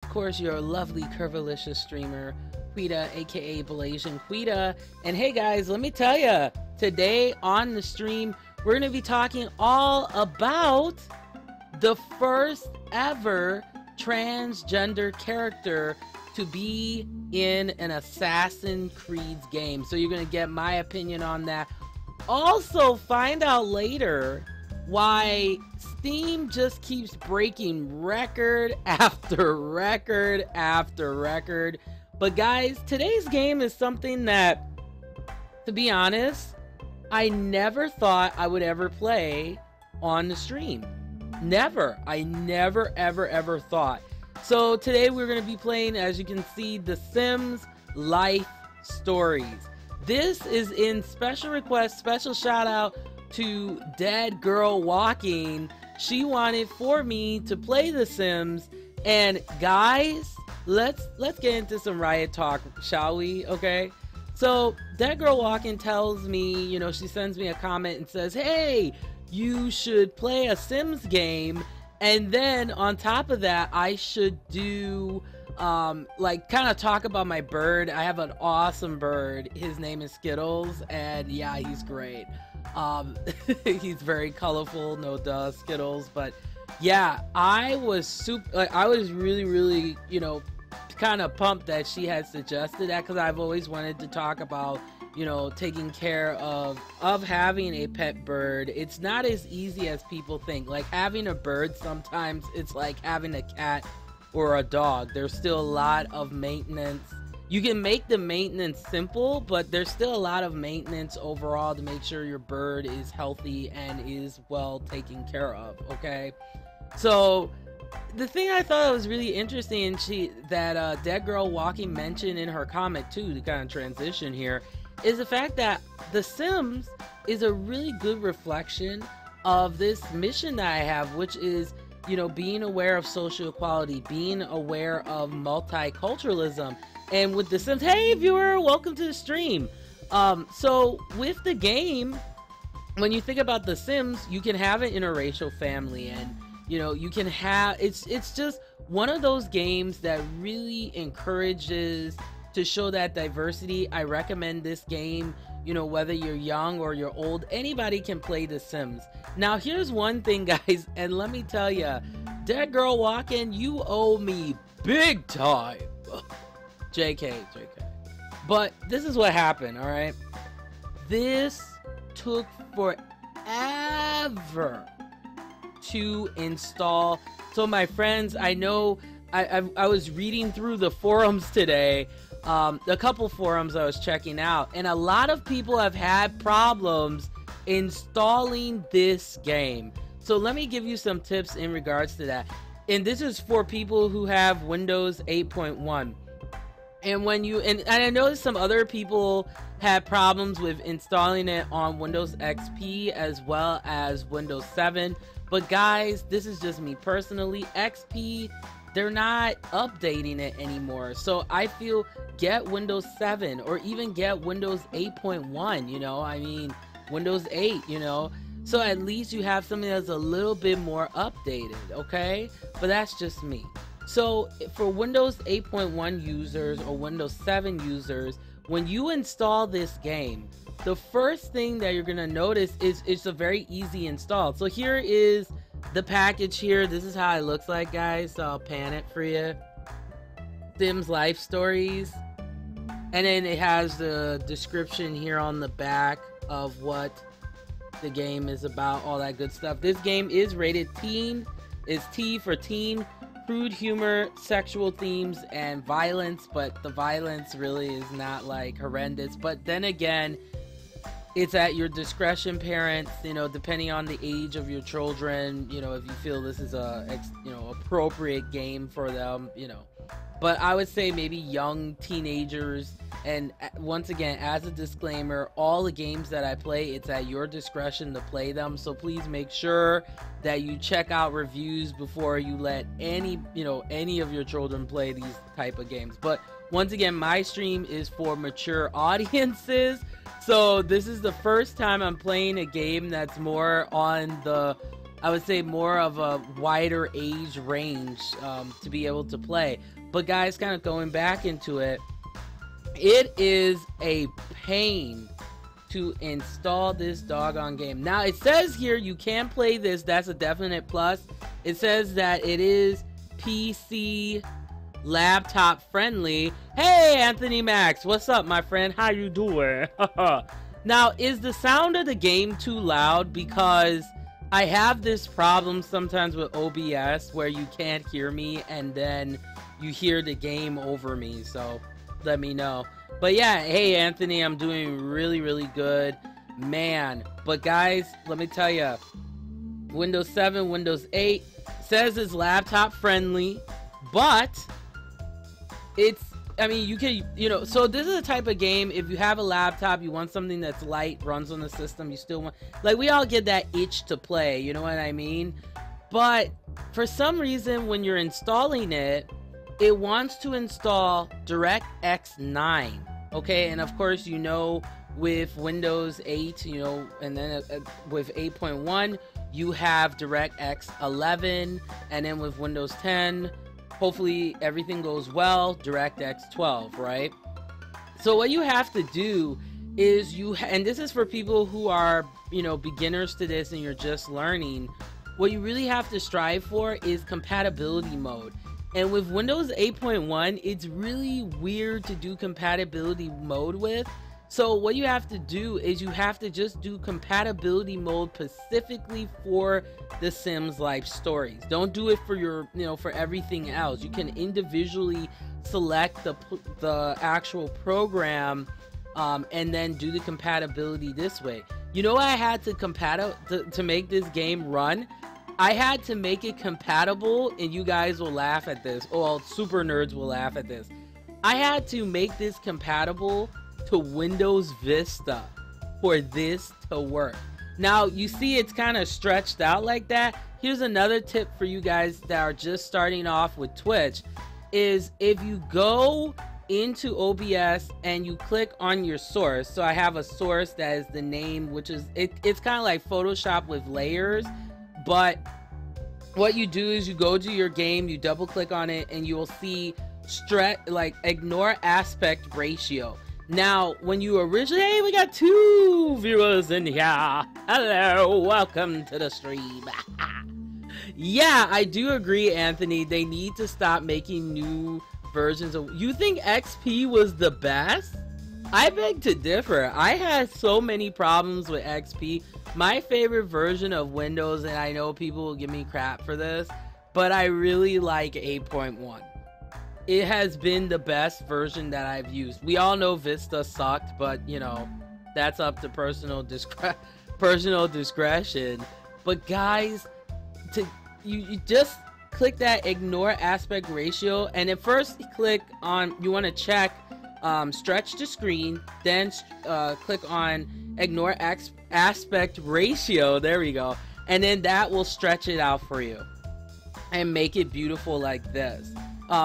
course, your lovely, curvilicious streamer, Quita, aka Blasian Quita. And hey guys, let me tell you, today on the stream, we're going to be talking all about the first ever transgender character to be in an Assassin's Creed game. So you're going to get my opinion on that. Also, find out later why Steam just keeps breaking record after record after record. But guys, today's game is something that, to be honest, I never thought I would ever play on the stream. Never. I never, ever thought. So today we're going to be playing, as you can see, The Sims Life Stories. This is in special request, special shout out to Dead Girl Walking. She wanted for me to play The Sims, and guys, let's get into some riot talk, shall we? Okay, so Dead Girl Walking tells me, you know, she sends me a comment and says, hey, you should play a Sims game, and then on top of that I should do like kind of talk about my bird. I have an awesome bird. His name is Skittles, and yeah, he's great. He's very colorful, no duh, Skittles. But yeah, I was really, you know, kind of pumped that she had suggested that, because I've always wanted to talk about, you know, taking care of having a pet bird. It's not as easy as people think. Like, having a bird, sometimes it's like having a cat or a dog. There's still a lot of maintenance. You can make the maintenance simple, but there's still a lot of maintenance overall to make sure your bird is healthy and is well taken care of, okay? So the thing I thought was really interesting, that Dead Girl Walking mentioned in her comment too, to kind of transition here, is the fact that The Sims is a really good reflection of this mission that I have, which is, you know, being aware of social equality, being aware of multiculturalism. And with The Sims, hey viewer, welcome to the stream. So with the game, when you think about The Sims, you can have an interracial family, and you know, you can have, it's just one of those games that really encourages to show that diversity. I recommend this game, you know, whether you're young or you're old, anybody can play The Sims. Now here's one thing, guys, and let me tell you, Dead Girl Walking, you owe me big time. JK. But this is what happened, all right? This took forever to install. So my friends, I know I was reading through the forums today, a couple forums I was checking out, and a lot of people have had problems installing this game. So let me give you some tips in regards to that. And this is for people who have Windows 8.1. And when you, and I noticed some other people had problems with installing it on Windows XP as well as Windows 7. But guys, this is just me personally. XP, they're not updating it anymore. So I feel, get Windows 7 or even get Windows 8.1, you know, I mean, Windows 8, you know. So at least you have something that's a little bit more updated, okay? But that's just me. So for Windows 8.1 users or Windows 7 users, when you install this game, the first thing that you're gonna notice is it's a very easy install. So here is the package here. This is how it looks like, guys. So I'll pan it for you. Sims Life Stories. And then it has the description here on the back of what the game is about, all that good stuff. This game is rated teen. It's T for teen. Crude humor, sexual themes, and violence, but the violence really is not like horrendous. But then again, it's at your discretion, parents, you know, depending on the age of your children, you know, if you feel this is a, you know, appropriate game for them, you know. But I would say maybe young teenagers. And once again, as a disclaimer, all the games that I play, it's at your discretion to play them. So please make sure that you check out reviews before you let any of your children play these type of games. But once again, my stream is for mature audiences. So this is the first time I'm playing a game that's more on the, I would say, more of a wider age range to be able to play. But guys, kind of going back into it, it is a pain to install this doggone game. Now, it says here you can play this. That's a definite plus. It says that it is PC laptop friendly. Hey, Anthony Max, what's up, my friend? How you doing? Now, is the sound of the game too loud? Because I have this problem sometimes with OBS where you can't hear me and then you hear the game over me. So let me know. But yeah, hey Anthony, I'm doing really, really good, man. But guys, let me tell you, Windows 7, Windows 8 says it's laptop friendly, but it's, I mean, you can, you know, so this is a type of game, if you have a laptop, you want something that's light, runs on the system, you still want, like, we all get that itch to play, you know what I mean? But for some reason, when you're installing it, it wants to install DirectX 9, okay? And of course, you know, with Windows 8, you know, and then with 8.1, you have DirectX 11, and then with Windows 10, hopefully everything goes well, DirectX 12, right? So what you have to do is and this is for people who are, you know, beginners to this and you're just learning, what you really have to strive for is compatibility mode. And with Windows 8.1, it's really weird to do compatibility mode with. So what you have to do is you have to just do compatibility mode specifically for The Sims Life Stories. Don't do it for your, you know, for everything else. You can individually select the actual program and then do the compatibility this way. You know, I had to make this game run. I had to make it compatible, and you guys will laugh at this. Oh, super nerds will laugh at this. I had to make this compatible to Windows Vista for this to work. Now, you see it's kind of stretched out like that. Here's another tip for you guys that are just starting off with Twitch, is if you go into OBS and you click on your source. So I have a source that is the name, which is, it's kind of like Photoshop with layers. But what you do is you go to your game, you double click on it, and you will see ignore aspect ratio. Now, when you originally, hey, we got 2 viewers in here. Hello, welcome to the stream. Yeah, I do agree, Anthony. They need to stop making new versions of. You think XP was the best? I beg to differ. I had so many problems with XP. My favorite version of Windows, and I know people will give me crap for this, but I really like 8.1. It has been the best version that I've used. We all know Vista sucked, but you know, that's up to personal discretion. But guys, you just click that ignore aspect ratio, and at first click on, you want to check stretch the screen, then click on ignore aspect ratio, there we go, and then that will stretch it out for you and make it beautiful like this.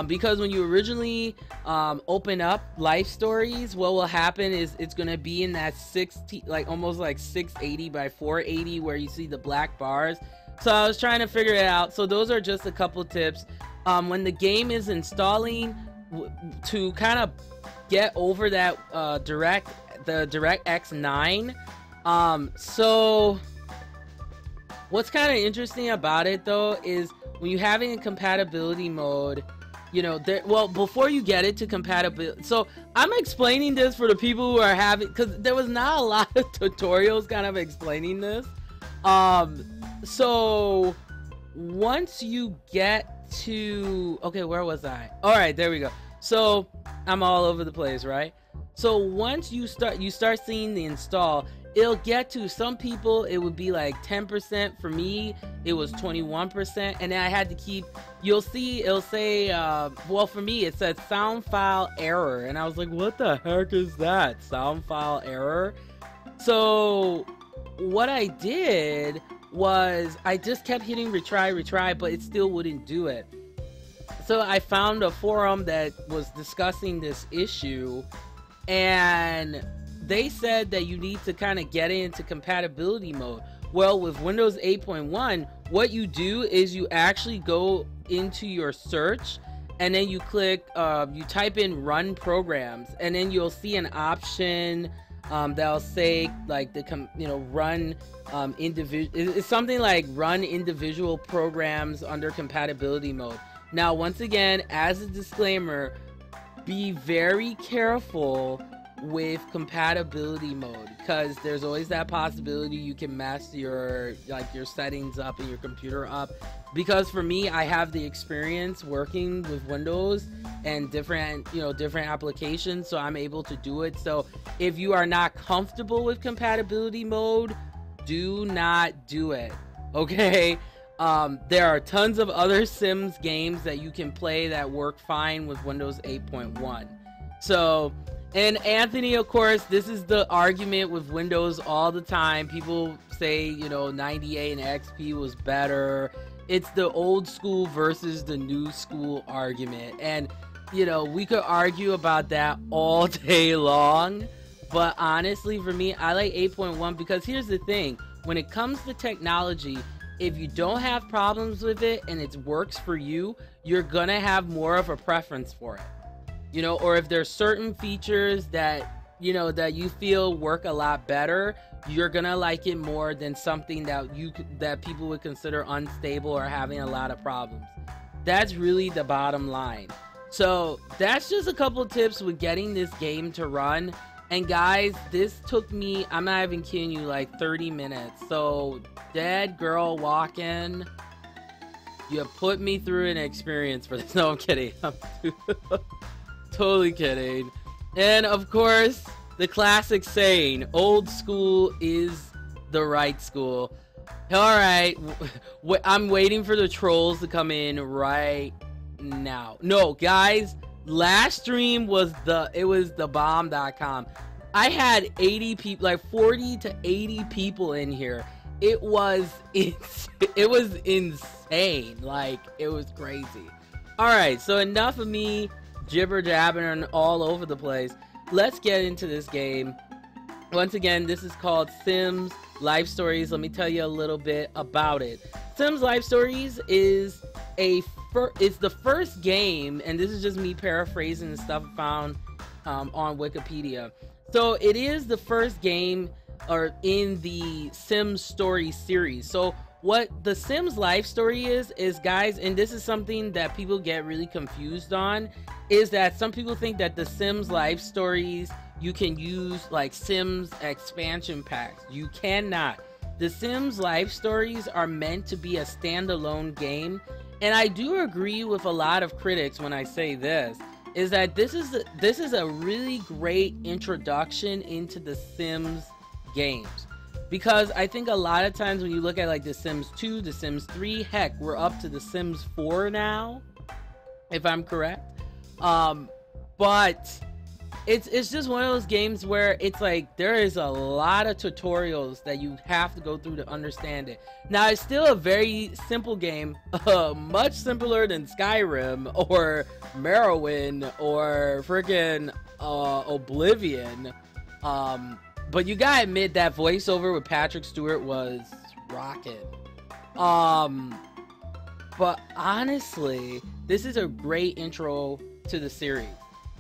Because when you originally open up Life Stories, what will happen is it's gonna be in that 60, like almost like 680 by 480 where you see the black bars. So I was trying to figure it out. So those are just a couple tips. When the game is installing, to kind of get over that DirectX 9. So what's kind of interesting about it though is when you're having a compatibility mode, you know, well, before you get it to compatibility, so I'm explaining this for the people who are having, because there was not a lot of tutorials kind of explaining this. So once you get to, okay, where was I? All right, there we go. So I'm all over the place, right? So once you start seeing the install, it'll get to, some people it would be like 10%. For me it was 21%, and then I had to keep, you'll see it'll say well, for me it said sound file error, and I was like, what the heck is that, sound file error? So what I did was I just kept hitting retry, but it still wouldn't do it. So I found a forum that was discussing this issue, and they said that you need to kind of get into compatibility mode. Well, with Windows 8.1, what you do is you actually go into your search and then you click, you type in run programs, and then you'll see an option that'll say like run individual. It's something like run individual programs under compatibility mode. Now, once again, as a disclaimer, be very careful with compatibility mode, because there's always that possibility you can mess your settings up and your computer up. Because for me, I have the experience working with Windows and different applications, so I'm able to do it. So if you are not comfortable with compatibility mode, do not do it, okay? There are tons of other Sims games that you can play that work fine with Windows 8.1. So, and Anthony, of course, this is the argument with Windows all the time. People say, 98 and XP was better. It's the old school versus the new school argument. And, we could argue about that all day long. But honestly, for me, I like 8.1 because here's the thing. When it comes to technology, if you don't have problems with it and it works for you, you're gonna have more of a preference for it. Or if there's certain features that you feel work a lot better, you're gonna like it more than something that people would consider unstable or having a lot of problems. That's really the bottom line. So that's just a couple tips with getting this game to run. And guys, this took me, I'm not even kidding you, like 30 minutes. So dead girl walking, you put me through an experience for this. No, I'm kidding. I'm totally kidding. And of course, the classic saying, old school is the right school. All right, I'm waiting for the trolls to come in right now. No, guys, last stream was the bomb.com. I had 80 people, like 40 to 80 people in here. It was insane. Like, it was crazy. All right, so enough of me jibber jabbering all over the place. Let's get into this game. Once again, this is called Sims Life Stories. Let me tell you a little bit about it. Sims Life Stories is it's the first game, and this is just me paraphrasing the stuff I found on Wikipedia. So it is the first game in the Sims Story series. So what the Sims Life Story is guys, and this is something that people get really confused on, is that some people think that the Sims Life Stories, you can use like Sims expansion packs. You cannot. The Sims Life Stories are meant to be a standalone game. And I do agree with a lot of critics when I say this, is that this is a really great introduction into the Sims games. Because I think a lot of times when you look at like The Sims 2, The Sims 3, heck, we're up to The Sims 4 now, if I'm correct. But it's just one of those games where it's like there is a lot of tutorials that you have to go through to understand it. Now, it's still a very simple game, much simpler than Skyrim or Morrowind or freaking Oblivion. But you gotta admit that voiceover with Patrick Stewart was rocking. But honestly, this is a great intro to the series.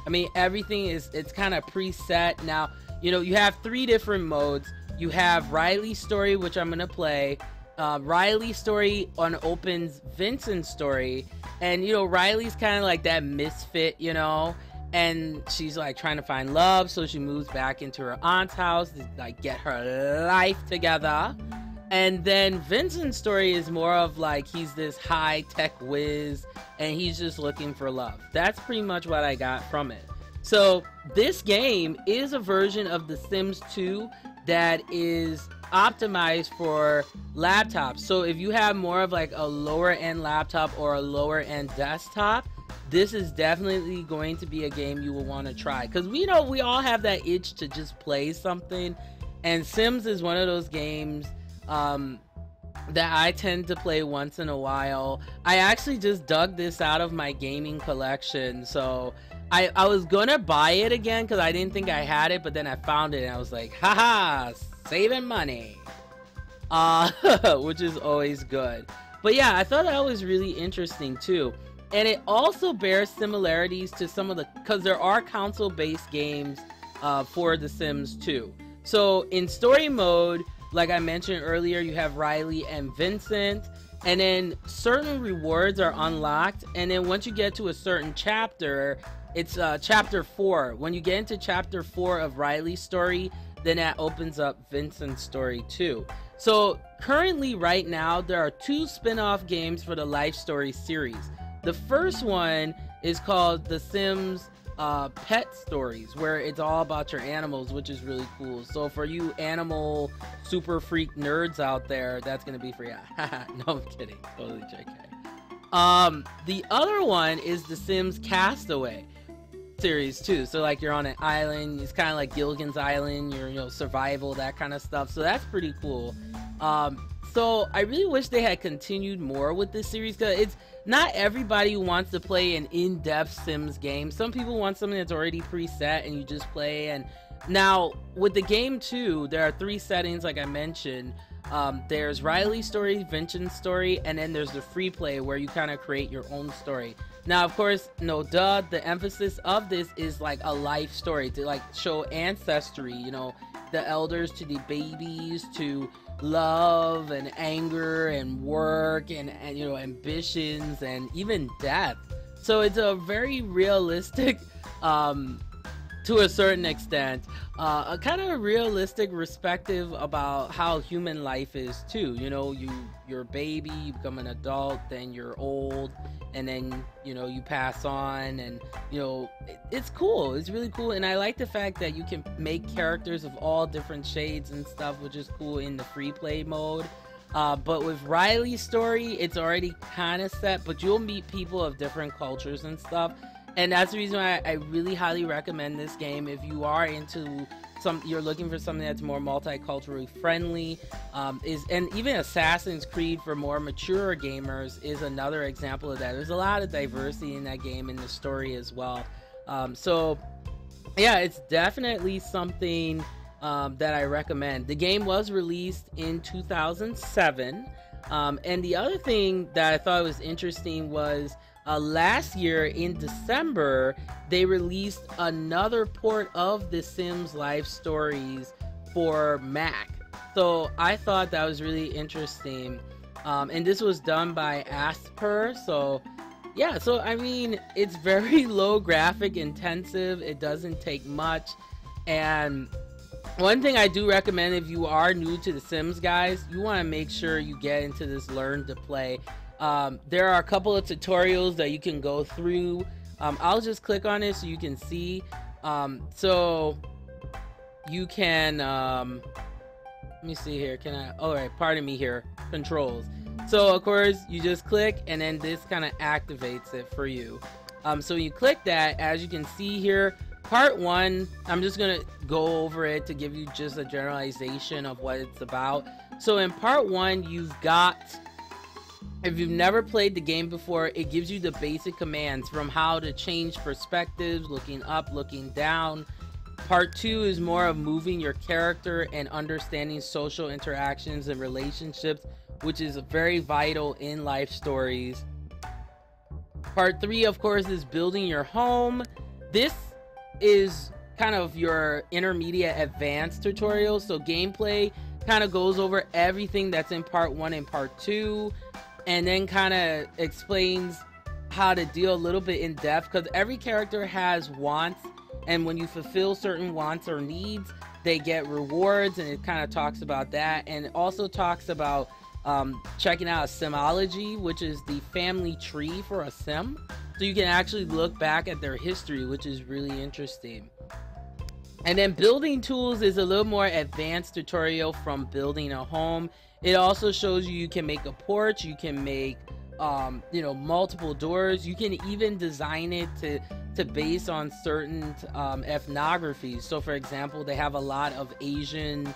I mean, everything it's kind of preset. Now, you have 3 different modes. You have Riley's story, which I'm gonna play. Riley's story opens Vincent's story, and Riley's kind of like that misfit, and she's like trying to find love, so she moves back into her aunt's house to like get her life together. And then Vincent's story is more of like he's this high-tech whiz and he's just looking for love. That's pretty much what I got from it. So this game is a version of The Sims 2 that is optimized for laptops. So if you have more of like a lower-end laptop or a lower-end desktop, this is definitely going to be a game you will want to try. Because we know we all have that itch to just play something. And Sims is one of those games that I tend to play once in a while. I actually just dug this out of my gaming collection, so I was gonna buy it again because I didn't think I had it, but then I found it and I was like, haha, saving money, which is always good. But yeah, I thought that was really interesting too. And it also bears similarities to some of the, because there are console-based games for The Sims 2. So in story mode, like I mentioned earlier, you have Riley and Vincent, and then certain rewards are unlocked, and then once you get to a certain chapter, it's chapter 4. When you get into chapter 4 of Riley's story, then that opens up Vincent's story too. So currently right now, there are 2 spin-off games for the Life Story series. The first one is called The Sims Pet Stories, where it's all about your animals, which is really cool. So for you animal super freak nerds out there, that's gonna be for you. No, I'm kidding, totally JK. The other one is The Sims Castaway series too. So like you're on an island, it's kind of like Gilligan's Island, you're survival, that kind of stuff. So that's pretty cool. So I really wish they had continued more with this series, because it's not everybody who wants to play an in-depth Sims game. Some people want something that's already preset and you just play. And now with the game too, there are 3 settings like I mentioned. There's Riley's story, Vincent's story, and then there's the free play where you kind of create your own story. Now, of course, the emphasis of this is like a life story to like show ancestry, the elders to the babies, to love and anger and work and ambitions and even death. So it's a very realistic, to a certain extent, a kind of realistic perspective about how human life is too. You're a baby, you become an adult, then you're old, and then you pass on, and it's cool. It's really cool, and I like the fact that you can make characters of all different shades and stuff, which is cool in the free play mode. But with Riley's story, it's already kind of set, but you'll meet people of different cultures and stuff. And that's the reason why I really highly recommend this game if you are into you're looking for something that's more multiculturally friendly. And even Assassin's Creed for more mature gamers is another example of that. There's a lot of diversity in that game, in the story as well. So yeah, it's definitely something that I recommend. The game was released in 2007. And the other thing that I thought was interesting was last year in December, they released another port of The Sims Life Stories for Mac. So I thought that was really interesting. And this was done by Asper. So yeah, so I mean, it's very low graphic intensive. It doesn't take much. And one thing I do recommend, if you are new to The Sims, guys, you want to make sure you get into this Learn to Play. There are a couple of tutorials that you can go through. I'll just click on it so you can see. So you can, let me see here. Alright, pardon me here. Controls. So of course you just click and then this kind of activates it for you. So when you click that, as you can see here, part 1, I'm just going to go over it to give you just a generalization of what it's about. So in part 1, you've got, if you've never played the game before, it gives you the basic commands from how to change perspectives, looking up, looking down. Part 2 is more of moving your character and understanding social interactions and relationships, which is very vital in life stories. Part 3, of course, is building your home. This is kind of your intermediate advanced tutorial. So gameplay kind of goes over everything that's in part 1 and part 2, and then kind of explains how to deal a little bit in depth, because every character has wants, and when you fulfill certain wants or needs, they get rewards, and it kind of talks about that. And it also talks about checking out a Simology, which is the family tree for a sim, so you can actually look back at their history, which is really interesting. And then building tools is a little more advanced tutorial from building a home. It also shows you can make a porch, you can make multiple doors, you can even design it to base on certain ethnographies. So for example, they have a lot of Asian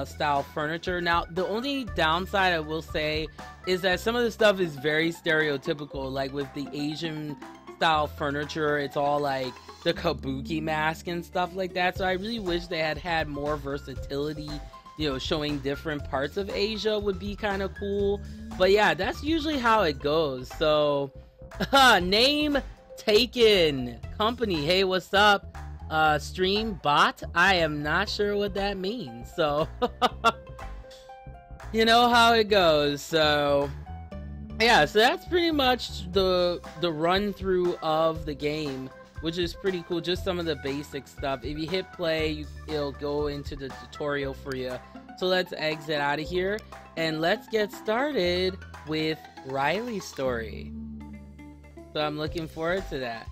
style furniture. Now the only downside I will say is that some of the stuff is very stereotypical, like with the Asian style furniture, it's all like the kabuki mask and stuff like that. So I really wish they had more versatility, showing different parts of Asia would be kind of cool. But yeah, that's usually how it goes. So Name taken. Company. Hey, what's up? Stream bot. I am not sure what that means. So, you know how it goes. So, yeah. So that's pretty much the run through of the game, which is pretty cool. Just some of the basic stuff. If you hit play, it'll go into the tutorial for you. So let's exit out of here and let's get started with Riley's story. So I'm looking forward to that.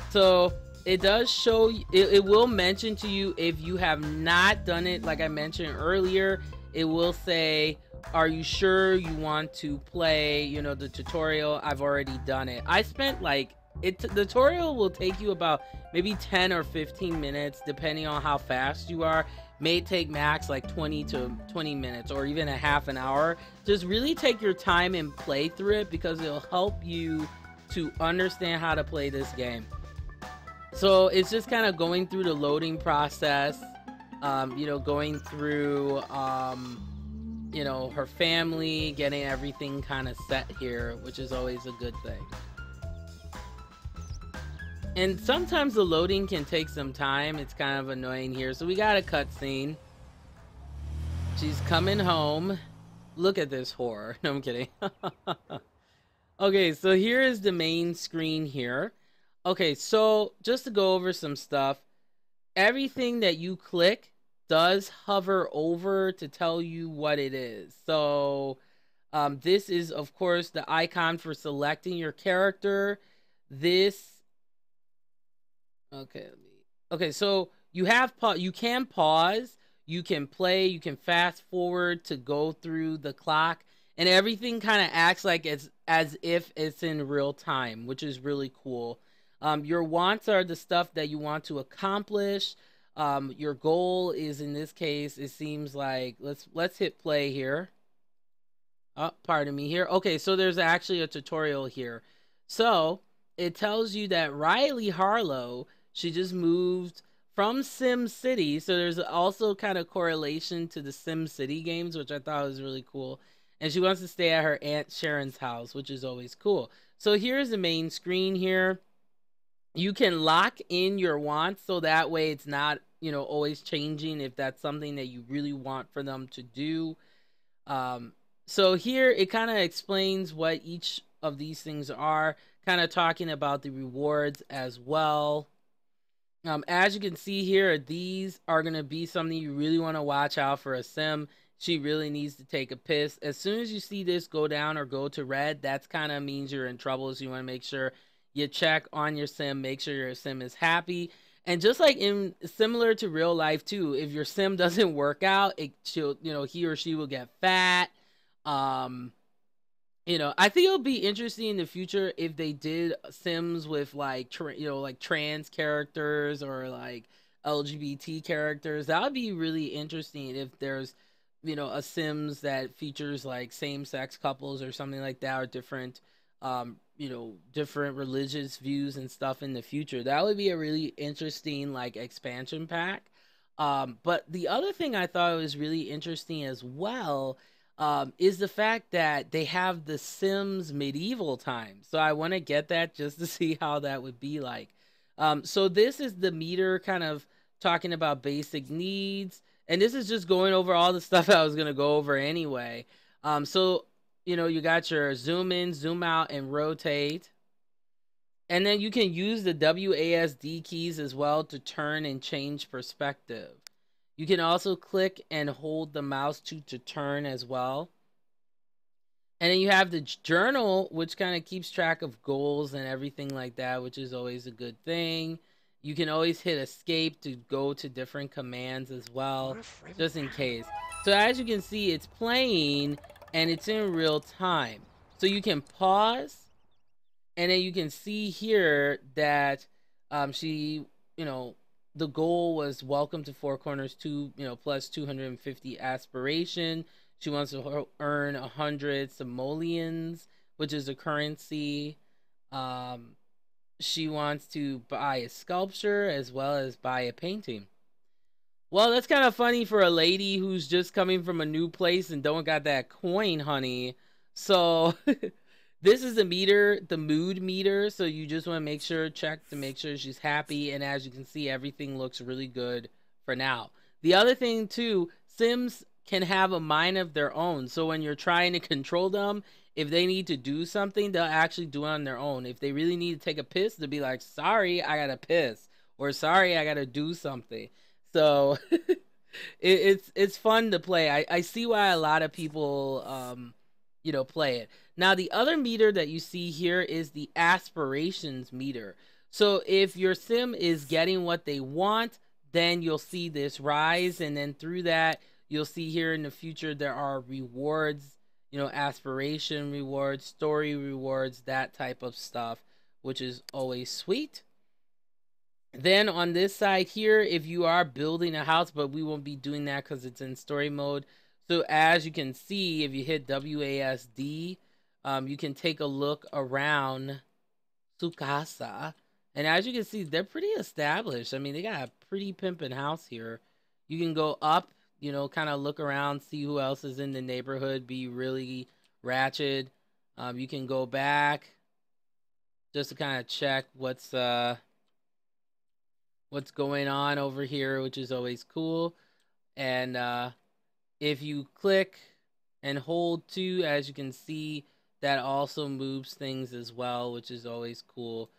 So it does show, it will mention to you if you have not done it, like I mentioned earlier, it will say, are you sure you want to play, you know, the tutorial? I've already done it. I spent like, the tutorial will take you about maybe 10 or 15 minutes, depending on how fast you are. May take max like 20 minutes or even a half an hour. Just really take your time and play through it because it'll help you to understand how to play this game. So it's just kind of going through the loading process, you know, going through, you know, her family, getting everything kind of set here, which is always a good thing. And sometimes the loading can take some time. It's kind of annoying here. So we got a cutscene. She's coming home. Look at this whore. No, I'm kidding. Okay, so here is the main screen here. Okay, so just to go over some stuff, everything that you click does hover over to tell you what it is. So this is, of course, the icon for selecting your character. This, okay, so you have you can pause, you can play, you can fast forward to go through the clock. And everything kind of acts like it's as if it's in real time, which is really cool. Your wants are the stuff that you want to accomplish. Your goal is, in this case, it seems like, let's hit play here. Oh, pardon me here. Okay, so there's actually a tutorial here. So it tells you that Riley Harlow, she just moved from Sim City. So there's also kind of correlation to the Sim City games, which I thought was really cool. And she wants to stay at her Aunt Sharon's house, which is always cool. So here's the main screen here. You can lock in your wants so that way it's not, you know, always changing if that's something that you really want for them to do. So here it kind of explains what each of these things are, kind of talking about the rewards as well. As you can see here, these are going to be something you really want to watch out for a sim. She really needs to take a piss. As soon as you see this go down or go to red, that's kind of means you're in trouble. So you want to make sure you check on your sim, make sure your sim is happy. And just like similar to real life too, if your sim doesn't work out, she'll, you know, he or she will get fat. You know, I think it'll be interesting in the future if they did Sims with like, you know, like trans characters or like LGBT characters. That would be really interesting if there's, you know, a Sims that features like same-sex couples or something like that, or different, you know, different religious views and stuff in the future. That would be a really interesting like expansion pack. But the other thing I thought was really interesting as well is the fact that they have the Sims medieval times. So I want to get that just to see how that would be like. So this is the meter kind of talking about basic needs. And this is just going over all the stuff I was going to go over anyway. So, you know, you got your zoom in, zoom out, and rotate. And then you can use the WASD keys as well to turn and change perspective. You can also click and hold the mouse to turn as well. And then you have the journal, which kind of keeps track of goals and everything like that, which is always a good thing. You can always hit escape to go to different commands as well, just in case. So as you can see, it's playing and it's in real time. So you can pause, and then you can see here that she, you know, the goal was welcome to Four Corners 2, you know, plus 250 aspiration. She wants to earn 100 simoleons, which is a currency. She wants to buy a sculpture as well as buy a painting. Well, that's kind of funny for a lady who's just coming from a new place and don't got that coin, honey. So This is the meter, the mood meter. So you just want to make sure, check to make sure she's happy. And as you can see, everything looks really good for now. The other thing too, Sims can have a mind of their own. So when you're trying to control them, if they need to do something, they'll actually do it on their own. If they really need to take a piss, they'll be like, sorry, I gotta piss. Or sorry, I gotta do something. So it's fun to play. I see why a lot of people play it. Now the other meter that you see here is the aspirations meter. So if your sim is getting what they want, then you'll see this rise, and then through that you'll see here in the future there are rewards, aspiration rewards, story rewards, that type of stuff, which is always sweet. Then on this side here, if you are building a house, but we won't be doing that because it's in story mode. So as you can see, if you hit WASD, you can take a look around Sukasa. And as you can see, they're pretty established. I mean, they got a pretty pimpin' house here. You can go up, kind of look around, see who else is in the neighborhood, be really ratchet. You can go back just to kind of check what's going on over here, which is always cool. And if you click and hold 2, as you can see, that also moves things as well, which is always cool.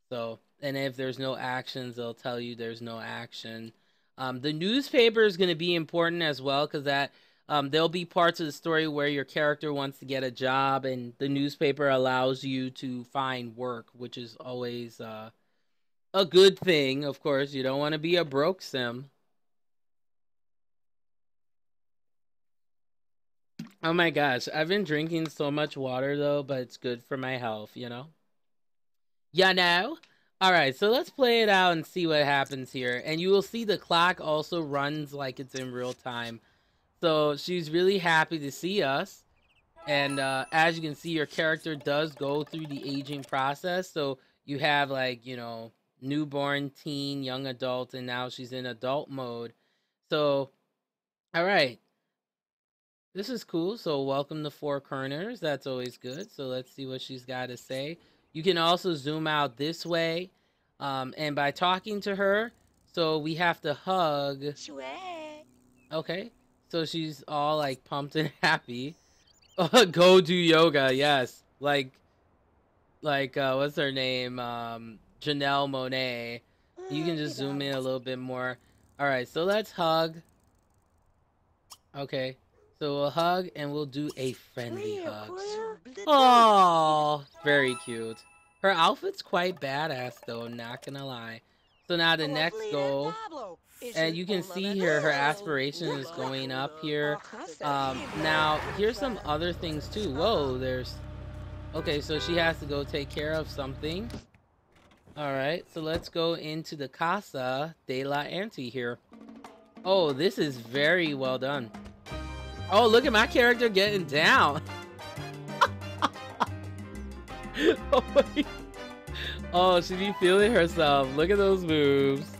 So, and if there's no actions, they'll tell you there's no action. The newspaper is going to be important as well, because that there'll be parts of the story where your character wants to get a job, and the newspaper allows you to find work, which is always a good thing. Of course, you don't want to be a broke sim. Oh my gosh, I've been drinking so much water though, but it's good for my health, You know? Alright, so let's play it out and see what happens here. And you will see the clock also runs like it's in real time. So she's really happy to see us. And as you can see, your character does go through the aging process. So you have like, newborn, teen, young adult, and now she's in adult mode. So, alright. This is cool. So welcome to Four Corners. That's always good. So let's see what she's got to say. You can also zoom out this way. And by talking to her, so we have to hug. Okay. So she's all like pumped and happy. Go do yoga. Yes. Like what's her name? Janelle Monáe. You can just zoom in a little bit more. All right. So let's hug. Okay. So we'll hug and we'll do a friendly hug. Oh, very cute. Her outfit's quite badass though, not gonna lie. So now the next goal, and you can see here her aspiration is going up here. Now here's some other things too. Whoa, okay, so she has to go take care of something. Alright, so let's go into the Casa de la Auntie here. Oh, this is very well done. Oh, look at my character getting down. Oh, she be feeling herself. Look at those moves.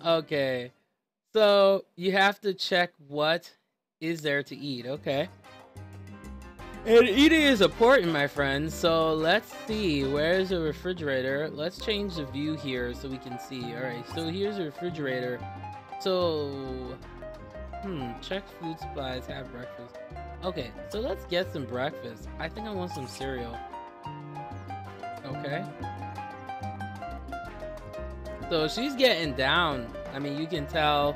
Okay. So, you have to check what is there to eat. Okay. And eating is important, my friends. So, let's see. Where's the refrigerator? Let's change the view here so we can see. Alright, so here's the refrigerator. So... check food supplies, have breakfast. Okay, so let's get some breakfast. I think I want some cereal. Okay. So she's getting down. I mean, you can tell.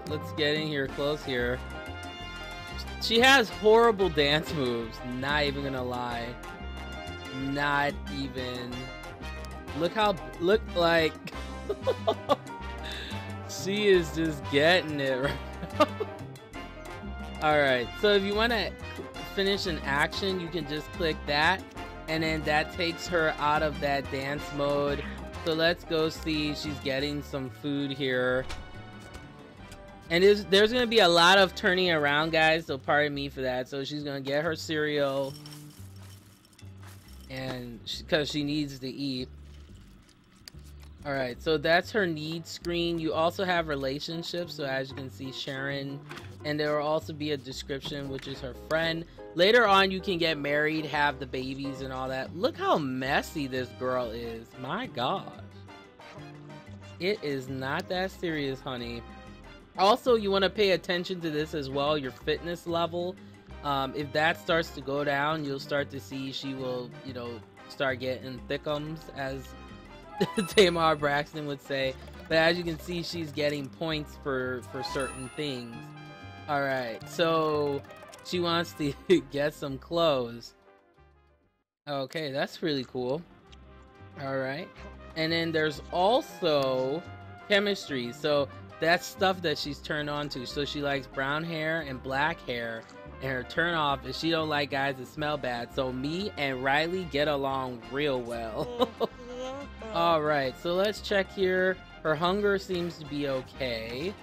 Let's get in here close here. She has horrible dance moves. Not even gonna lie. Not even. Look like. She is just getting it right now. Alright, so if you want to finish an action, you can just click that, and then that takes her out of that dance mode. So let's go see. She's getting some food here. And there's going to be a lot of turning around, guys, so pardon me for that. So she's going to get her cereal, and because she needs to eat. All right, so that's her needs screen. You also have relationships. So as you can see, Sharon, and there will also be a description, which is her friend. Later on, you can get married, have the babies, and all that. Look how messy this girl is. My gosh. It is not that serious, honey. Also, you want to pay attention to this as well, your fitness level. If that starts to go down, you'll start to see she will, start getting thickums, as Tamar Braxton would say. But as you can see, she's getting points for certain things. All right, so she wants to get some clothes. Okay, that's really cool. All right, and then there's also chemistry. So that's stuff that she's turned on to. So she likes brown hair and black hair. And her turn off is she don't like guys that smell bad. So me and Riley get along real well. All right, so let's check here. Her hunger seems to be okay.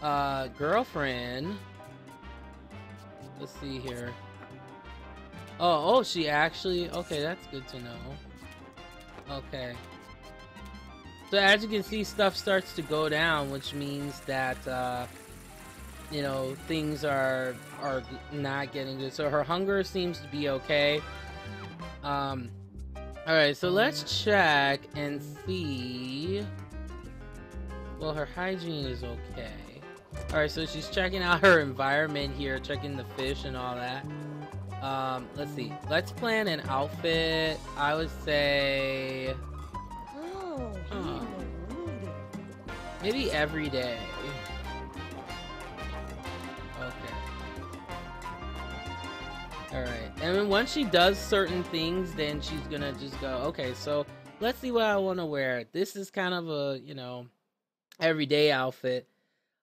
Girlfriend. Let's see here. Oh, she actually, okay, that's good to know. Okay. So as you can see, stuff starts to go down, which means that, things are not getting good. So her hunger seems to be okay. Alright, so let's check and see. Well, her hygiene is okay. Alright, so she's checking out her environment here, checking the fish and all that. Let's see. Let's plan an outfit. I would say... maybe every day. Alright, and then once she does certain things, then she's gonna just go, okay, so let's see what I want to wear. This is kind of a, everyday outfit.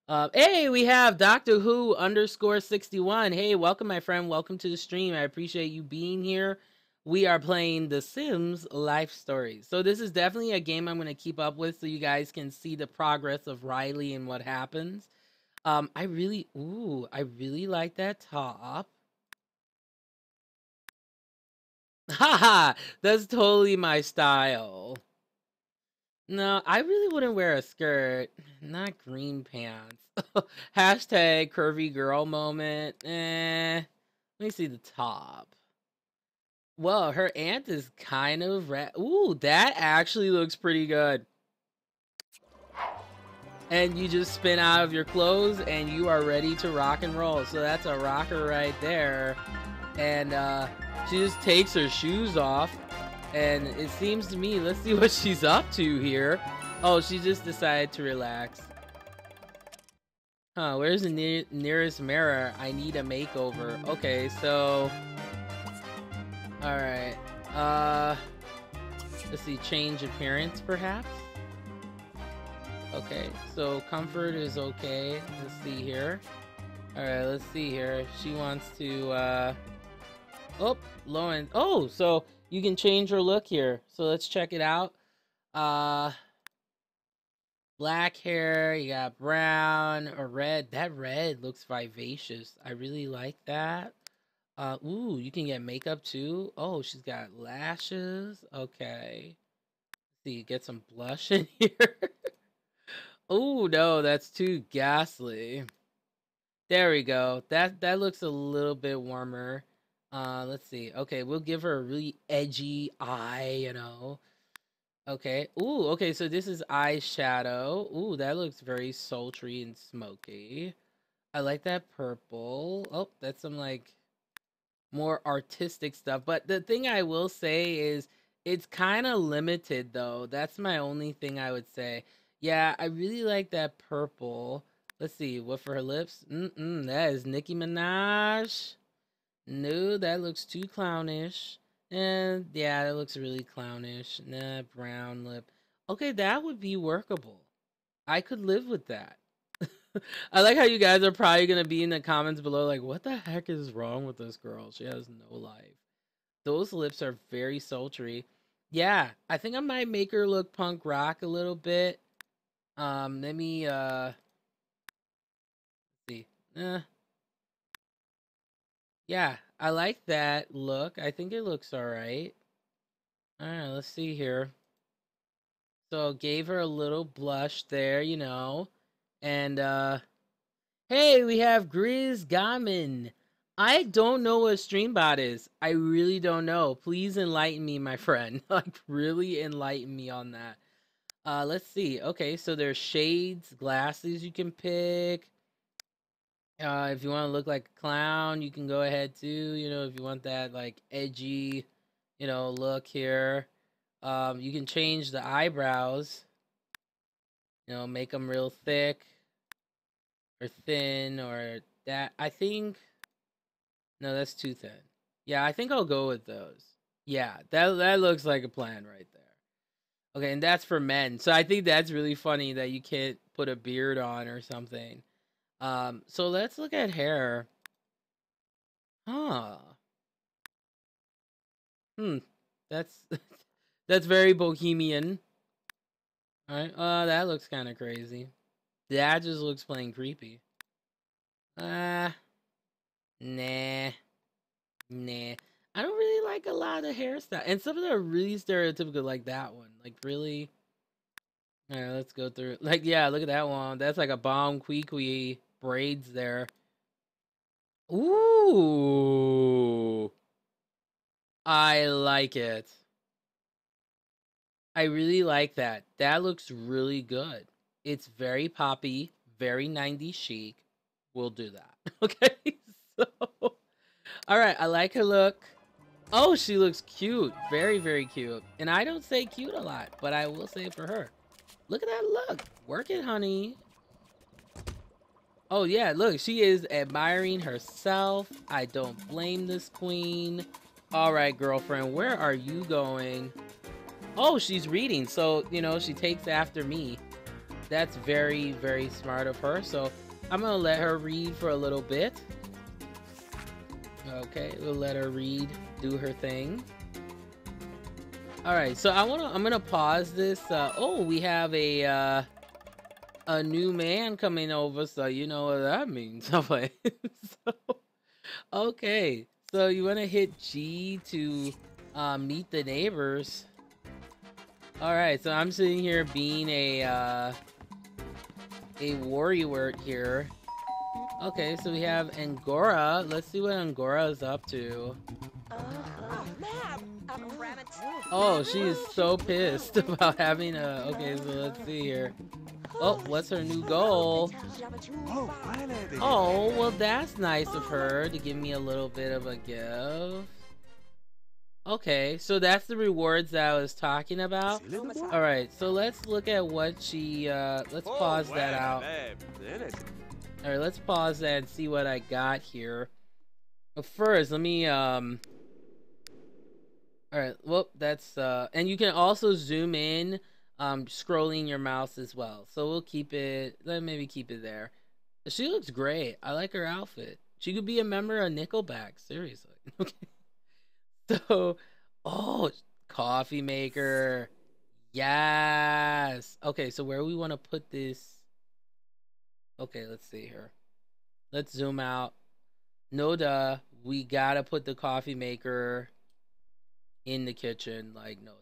Hey, we have Doctor Who _61. Hey, welcome, my friend. Welcome to the stream. I appreciate you being here. We are playing The Sims Life Stories. So this is definitely a game I'm going to keep up with so you guys can see the progress of Riley and what happens. I really like that top. Haha, that's totally my style. No, I really wouldn't wear a skirt. Not green pants. Hashtag curvy girl moment. Let me see the top. Well, her aunt is kind of ooh, that actually looks pretty good. And you just spin out of your clothes and you are ready to rock and roll. So that's a rocker right there. And she just takes her shoes off. And it seems to me, let's see what she's up to here. Oh, she just decided to relax. Huh, where's the nearest mirror? I need a makeover. Okay, so... Alright. Let's see, change appearance, perhaps? Okay, so comfort is okay. Let's see here. Alright, let's see here. She wants to, oh, Lauren. Oh, so you can change her look here. So let's check it out. Black hair, you got brown or red. That red looks vivacious. I really like that. Ooh, you can get makeup too. Oh, she's got lashes. Okay. Let's see, get some blush in here. Oh no, that's too ghastly. There we go. That looks a little bit warmer. Let's see. Okay, we'll give her a really edgy eye, Okay. Ooh, okay, so this is eyeshadow. Ooh, that looks very sultry and smoky. I like that purple. Oh, that's some like more artistic stuff. But the thing I will say is it's kind of limited though. That's my only thing I would say. Yeah, I really like that purple. Let's see, what for her lips? That is Nicki Minaj. No, that looks too clownish. And yeah, that looks really clownish. Nah, brown lip. Okay, that would be workable. I could live with that. I like how you guys are probably gonna be in the comments below like, what the heck is wrong with this girl? She has no life. Those lips are very sultry. Yeah, I think I might make her look punk rock a little bit. Let me see. Yeah, I like that look. I think it looks alright. Alright, let's see here. So gave her a little blush there, you know. And hey, we have Grizz Gammon. I don't know what Streambot is. I really don't know. Please enlighten me, my friend. Like, really enlighten me on that. Let's see. Okay, so there's shades, glasses you can pick. If you want to look like a clown, you can go ahead too. You know, if you want that like edgy, you know, look here. You can change the eyebrows. You know, make them real thick or thin or that. I think no, that's too thin. Yeah, I think I'll go with those. Yeah, that looks like a plan right there. Okay, and that's for men. So I think that's really funny that you can't put a beard on or something. So let's look at hair. Huh. That's that's very bohemian. Alright, that looks kind of crazy. That just looks plain creepy. Nah. Nah. I don't really like a lot of hairstyles. And some of them are really stereotypical, like that one. Like, really? Alright, let's go through. Like, yeah, look at that one. That's like a bomb quee braids there. Ooh. I like it. I really like that. That looks really good. It's very poppy, very 90s chic. We'll do that. Okay, so... Alright, I like her look. Oh, she looks cute. Very, very cute. And I don't say cute a lot, but I will say it for her. Look at that look. Work it, honey. Oh, yeah, look. She is admiring herself. I don't blame this queen. Alright, girlfriend. Where are you going? Oh, she's reading. So, you know, she takes after me. That's very, very smart of her. So, I'm going to let her read for a little bit. Okay, we'll let her read, do her thing. All right, so I'm gonna pause this. Oh, we have a new man coming over, so you know what that means. Okay, okay, so you want to hit G to meet the neighbors. All right, so I'm sitting here being a warrior here. Okay, so we have Angora. Let's see what Angora is up to. Oh, she is so pissed about having a... Okay, so let's see here. Oh, what's her new goal? Oh, well, that's nice of her to give me a little bit of a gift. Okay, so that's the rewards that I was talking about. Alright, so let's look at what she... let's pause that out. Alright, let's pause that and see what I got here. But first, let me, Alright, well, that's, and you can also zoom in, scrolling your mouse as well. So we'll keep it, maybe keep it there. She looks great. I like her outfit. She could be a member of Nickelback, seriously. Okay. So, oh, coffee maker. Yes. Okay, so where we want to put this... Okay, let's see here. Let's zoom out. No duh. We gotta put the coffee maker in the kitchen. Like, no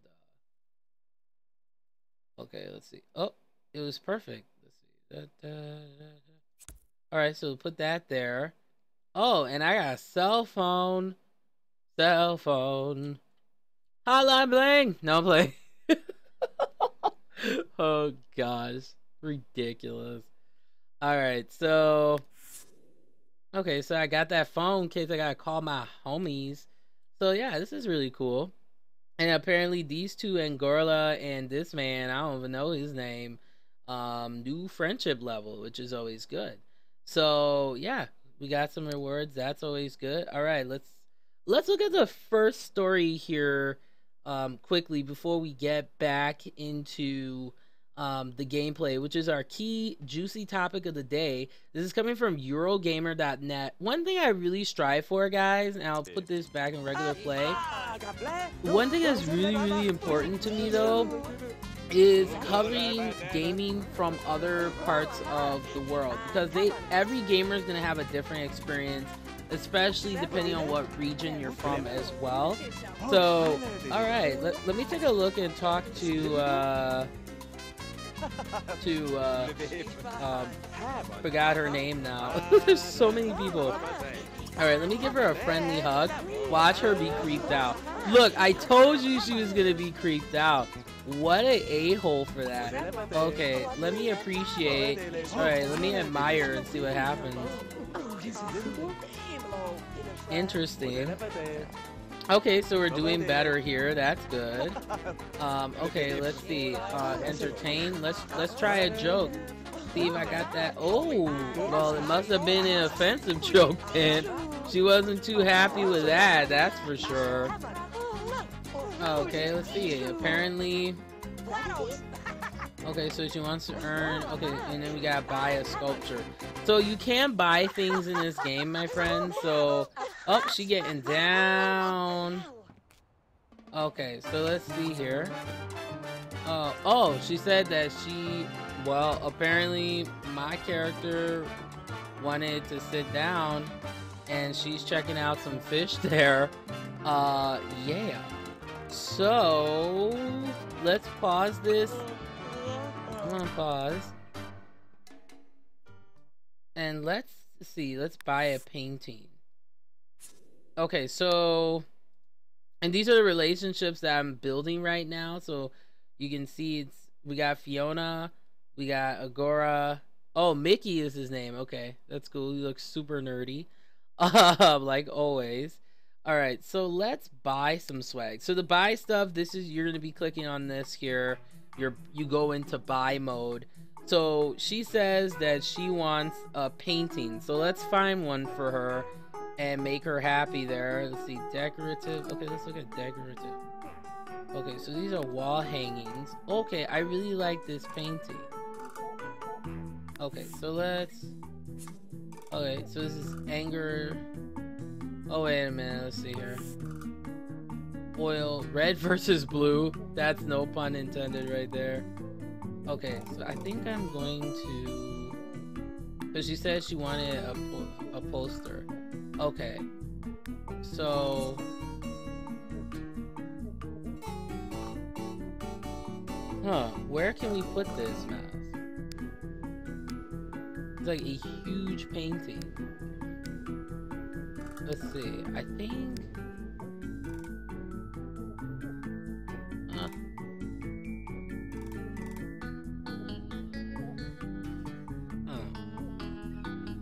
duh. Okay, let's see. Oh, it was perfect. Let's see. Alright, so we'll put that there. Oh, and I got a cell phone. Cell phone. Hotline bling. No play. Oh, gosh. Ridiculous. Alright, so... Okay, so I got that phone in case I gotta call my homies. So yeah, this is really cool. And apparently these two, Angora and this man, I don't even know his name, new friendship level, which is always good. So yeah, we got some rewards. That's always good. Alright, let's look at the first story here quickly before we get back into the gameplay, which is our key juicy topic of the day. This is coming from Eurogamer.net. One thing I really strive for, guys, and I'll put this back in regular play. One thing that's really, really important to me, though, is covering gaming from other parts of the world, because every gamer is going to have a different experience, especially depending on what region you're from as well. So, all right, let me take a look and talk to to forgot her name now. There's so many people. Alright, let me give her a friendly hug. Watch her be creeped out. Look, I told you she was gonna be creeped out. What a a-hole for that. Okay, let me appreciate. Alright, let me admire and see what happens. Interesting. Okay, so we're doing better here. That's good. Okay, let's see. Entertain. Let's try a joke. See if I got that. Oh, well, it must have been an offensive joke then. She wasn't too happy with that. That's for sure. Okay, let's see. Apparently. Okay, so she wants to earn. Okay, and then we gotta buy a sculpture. So you can buy things in this game, my friend. So, oh, she getting down. Okay, so let's see here. Oh, she said that she. Well, apparently my character wanted to sit down, and she's checking out some fish there. Yeah. So let's pause this. I'm gonna pause. And let's see, let's buy a painting. Okay, so, and these are the relationships that I'm building right now. So you can see we got Fiona, we got Agora. Oh, Mickey is his name. Okay, that's cool. He looks super nerdy. Like always. Alright, so let's buy some swag. So to buy stuff, you're gonna be clicking on this here. You go into buy mode. So she says that she wants a painting. So let's find one for her and make her happy there. Let's see, decorative. Okay, let's look at decorative. Okay, so these are wall hangings. Okay, I really like this painting. Okay, so let's. Okay, so this is anger. Oh, wait a minute. Let's see here. Oil. Red versus blue. That's no pun intended right there. Okay, so I think I'm going to... But she said she wanted a poster. Okay. So... Huh. Where can we put this mouse? It's like a huge painting. Let's see. I think...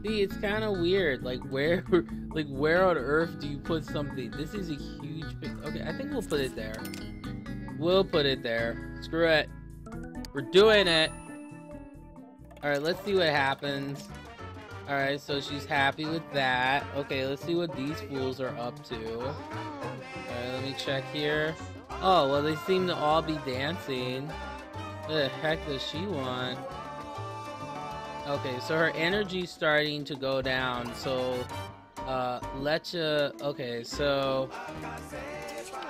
See, it's kind of weird. Like where on earth do you put something? This is a huge. Okay, I think we'll put it there. We'll put it there. Screw it. We're doing it. All right, let's see what happens. All right, so she's happy with that. Okay, let's see what these fools are up to. All right, let me check here. Oh, well, they seem to all be dancing. What the heck does she want? Okay, so her energy's starting to go down. So, okay, so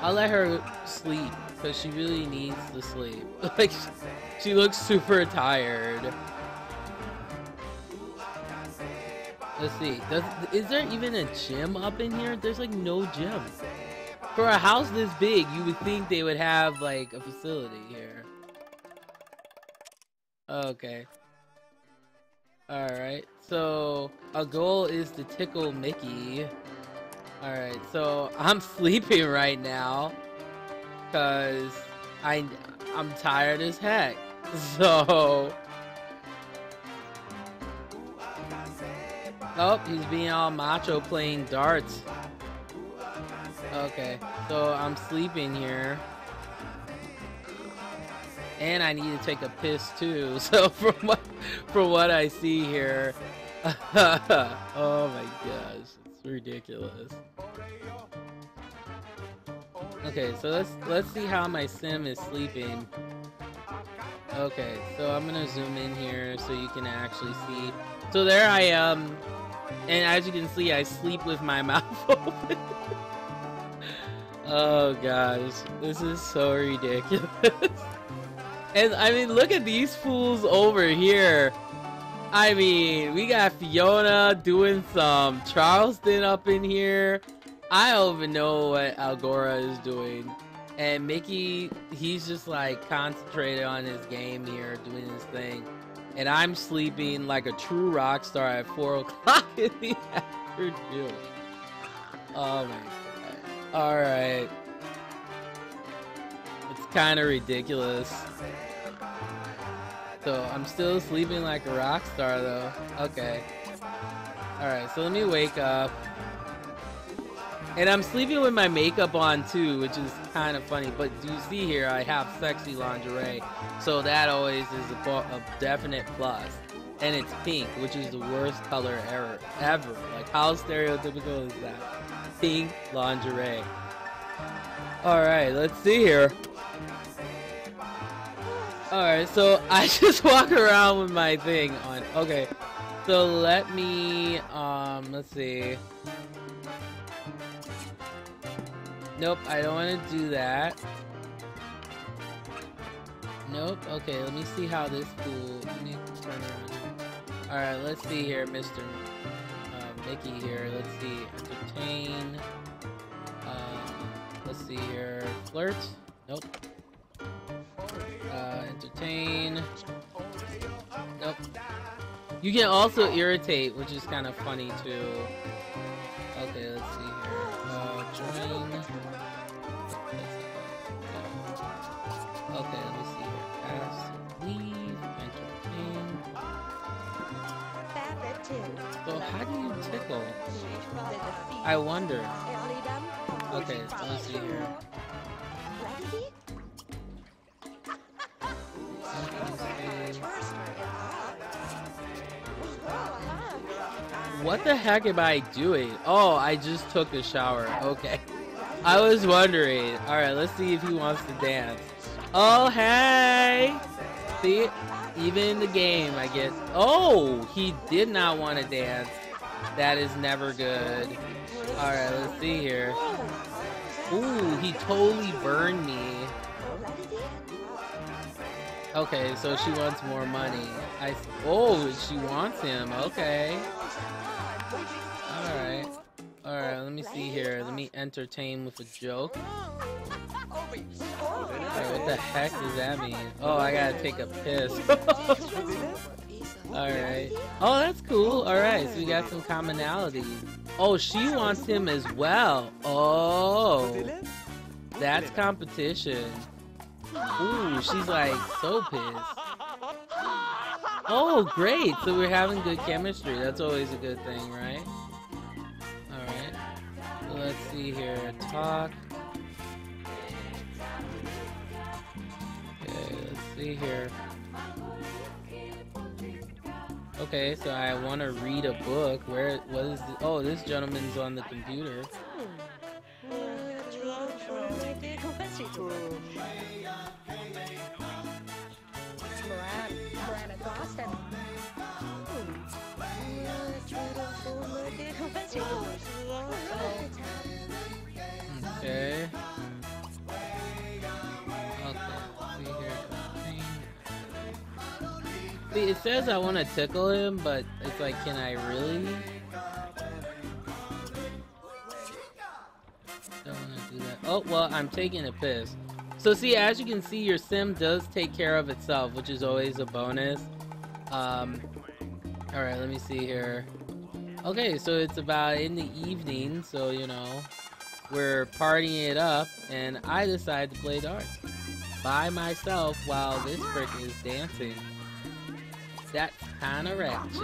I'll let her sleep because she really needs to sleep. Like, she looks super tired. Let's see. Is there even a gym up in here? There's like no gym. For a house this big, you would think they would have like a facility here. Okay. Alright, so a goal is to tickle Mickey. Alright, so I'm sleeping right now because I'm tired as heck. So oh, he's being all macho playing darts. Okay, so I'm sleeping here. And I need to take a piss too. So from what I see here, oh my gosh, it's ridiculous. Okay, so let's see how my sim is sleeping. Okay, so I'm gonna zoom in here so you can actually see. So there I am, and as you can see, I sleep with my mouth open. Oh gosh, this is so ridiculous. And I mean, look at these fools over here. I mean, we got Fiona doing some Charleston up in here. I don't even know what Agora is doing. And Mickey, he's just like concentrated on his game here, doing his thing. And I'm sleeping like a true rock star at 4 o'clock in the afternoon. Oh my god. Alright. It's kind of ridiculous. So I'm still sleeping like a rock star though. Okay. Alright, so let me wake up. And I'm sleeping with my makeup on too, which is kind of funny. But you see here, I have sexy lingerie. So that always is a definite plus. And it's pink, which is the worst color ever. Like, how stereotypical is that? Pink lingerie. Alright, let's see here. Alright, so I just walk around with my thing on. Okay, so let me, let's see. Nope, I don't want to do that. Nope, okay, let me see how this fool. Let me turn around. Alright, let's see here, Mr. Mickey here. Let's see, entertain. Let's see here, flirt. Nope. Entertain. Nope. You can also irritate, which is kind of funny too. Okay, let's see here. Join. Okay, let me see here. Ask, leave, entertain. So how do you tickle? I wonder. Okay, so let's see here. What the heck am I doing? Oh, I just took a shower. Okay. I was wondering. Alright, let's see if he wants to dance. Oh, hey! See? Even in the game, I get... Oh! He did not want to dance. That is never good. Alright, let's see here. Ooh, he totally burned me. Okay, so she wants more money. Oh, she wants him. Okay. Alright. Alright, let me see here. Let me entertain with a joke. Alright, what the heck does that mean? Oh, I gotta take a piss. Alright. Oh, that's cool. Alright, so we got some commonality. Oh, she wants him as well. Oh. That's competition. Ooh, she's like so pissed. Oh, great. So we're having good chemistry. That's always a good thing, right? Alright. So let's see here. Talk. Okay, let's see here. Okay, so I want to read a book. What is this? Oh, this gentleman's on the computer. Okay. See, it says I want to tickle him, but it's like, can I really? Don't want to do that. Oh, well, I'm taking a piss. So see, as you can see, your sim does take care of itself, which is always a bonus. Alright, let me see here. Okay, so it's about in the evening, so, you know, we're partying it up, and I decide to play darts by myself while this prick is dancing. That's kinda ratchet.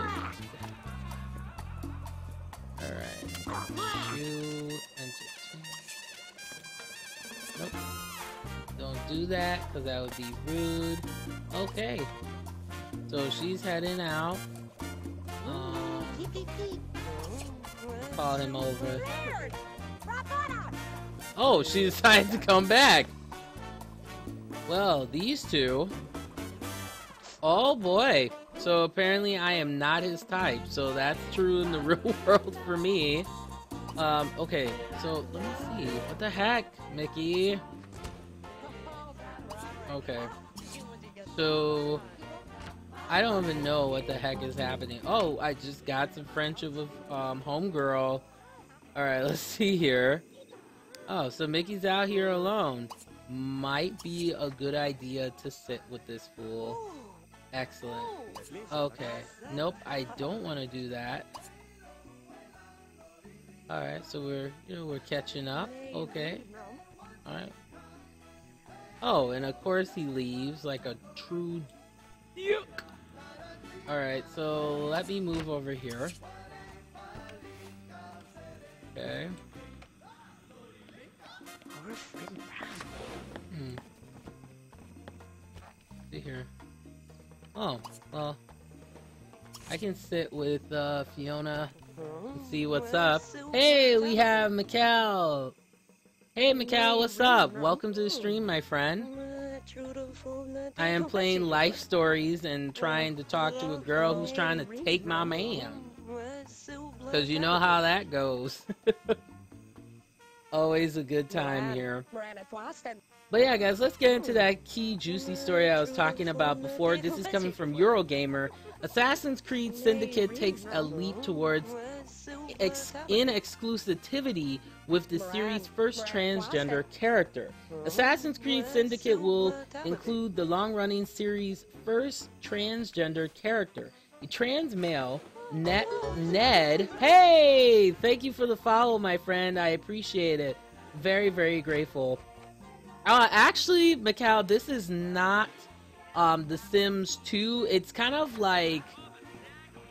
Alright. Shoot, entertain. Nope. Don't do that, because that would be rude. Okay. So she's heading out. Call him over. Oh, she decided to come back. Well, these two. Oh boy. So apparently I am not his type. So that's true in the real world for me. Okay. So let me see. What the heck, Mickey? Okay. So I don't even know what the heck is happening. Oh, I just got some friendship with homegirl. Alright, let's see here. Oh, so Mickey's out here alone. might be a good idea to sit with this fool. Excellent. Okay. Nope, I don't want to do that. Alright, so we're catching up. Okay. Alright. Oh, and of course he leaves like a true duke. Alright, so let me move over here. Okay. See here. Oh, well, I can sit with Fiona and see what's up. Hey, we have Mikal. Hey, Mikal, what's up? Welcome to the stream, my friend. I am playing life stories and trying to talk to a girl who's trying to take my man. Because you know how that goes. Always a good time here. But yeah, guys, let's get into that key juicy story I was talking about before. This is coming from Eurogamer. Assassin's Creed Syndicate takes a leap towards in-exclusivity with the series' first transgender character. Assassin's Creed Syndicate will include the long-running series' first transgender character, a trans male, Ned. Hey! Thank you for the follow, my friend. I appreciate it. Very, very grateful. Actually, Mikal, this is not The Sims 2. It's kind of like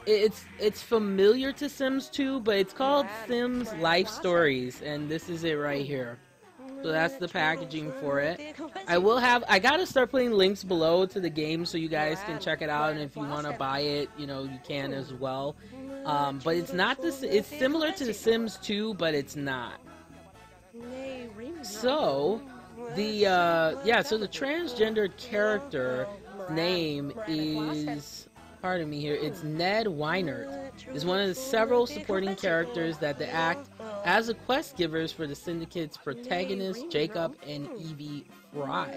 it's familiar to Sims 2, but it's called Sims Life Stories, and this is it right here. So that's the packaging for it. I gotta start putting links below to the game so you guys can check it out, and if you want to buy it, you know, you can as well. But it's not this. It's similar to The Sims 2, but it's not. So so the transgender character name is, pardon me here, it's Ned Weinert. Is one of the several supporting characters that act as the quest givers for the Syndicate's protagonists, Jacob and Evie Fry.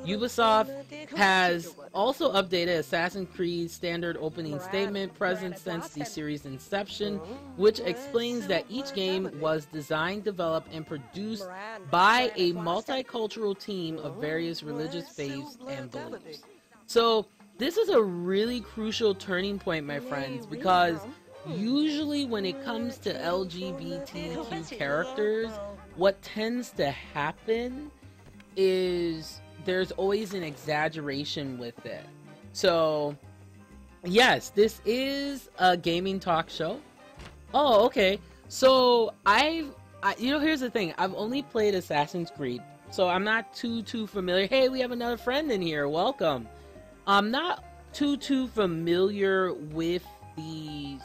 Ubisoft has also updated Assassin's Creed's standard opening statement present since the series' inception, which explains that each game was designed, developed, and produced by a multicultural team of various religious faiths and beliefs. So this is a really crucial turning point, my friends, because usually when it comes to LGBTQ characters, what tends to happen is there's always an exaggeration with it. So yes, this is a gaming talk show. Oh, okay. So here's the thing. I've only played Assassin's Creed, so I'm not too familiar. Hey, we have another friend in here. Welcome. I'm not too familiar with the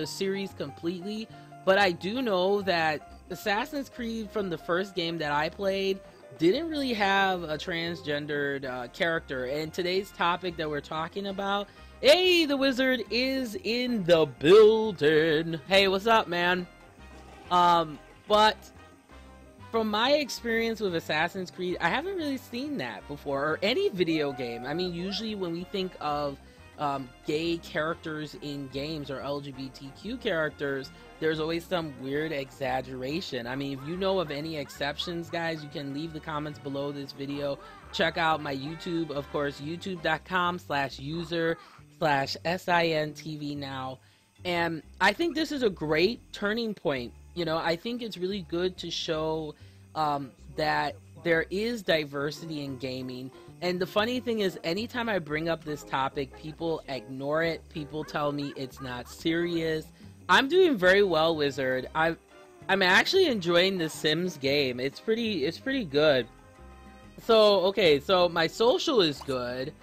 series completely, but I do know that Assassin's Creed from the first game that I played didn't really have a transgendered character. And today's topic that we're talking about, hey, the wizard is in the building. Hey, what's up, man? But from my experience with Assassin's Creed, I haven't really seen that before, or any video game. I mean, usually when we think of gay characters in games or LGBTQ characters, there's always some weird exaggeration. I mean, if you know of any exceptions, guys, you can leave the comments below this video. Check out my YouTube, of course, youtube.com/user/SINTV now. And I think this is a great turning point. You know, I think it's really good to show that there is diversity in gaming. And the funny thing is, anytime I bring up this topic, people ignore it. People tell me it's not serious. I'm doing very well, Wizard. I'm actually enjoying the Sims game. It's pretty good. So, okay, so my social is good.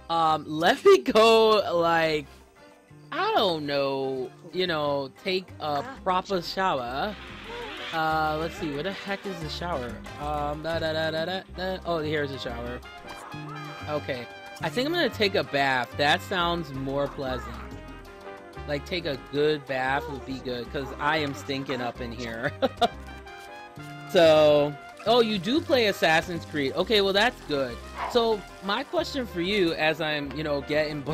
Let me go, like, I don't know, you know, take a proper shower. Let's see, where the heck is the shower? Oh, here's the shower. Okay, I think I'm gonna take a bath. That sounds more pleasant. Like, take a good bath would be good, because I am stinking up in here. So, oh, you do play Assassin's Creed. Okay, well, that's good. So, my question for you, as I'm, you know, getting...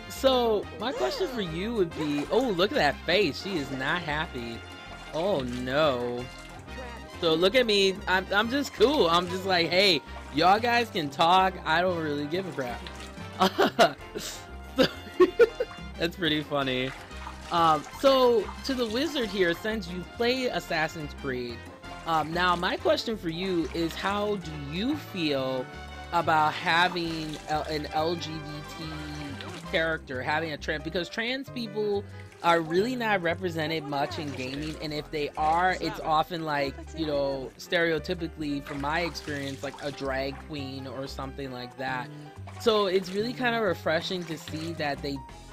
so, my question for you would be... Oh, look at that face. She is not happy. Oh, no. So look at me. I'm just cool. I'm just like, hey, y'all guys can talk. I don't really give a crap. So, that's pretty funny. So to the wizard here, since you play Assassin's Creed, now my question for you is, how do you feel about having an LGBT character, having a trans, because trans people are really not represented much in gaming, and if they are, it's often like, you know, stereotypically from my experience, like a drag queen or something like that. So it's really kind of refreshing to see that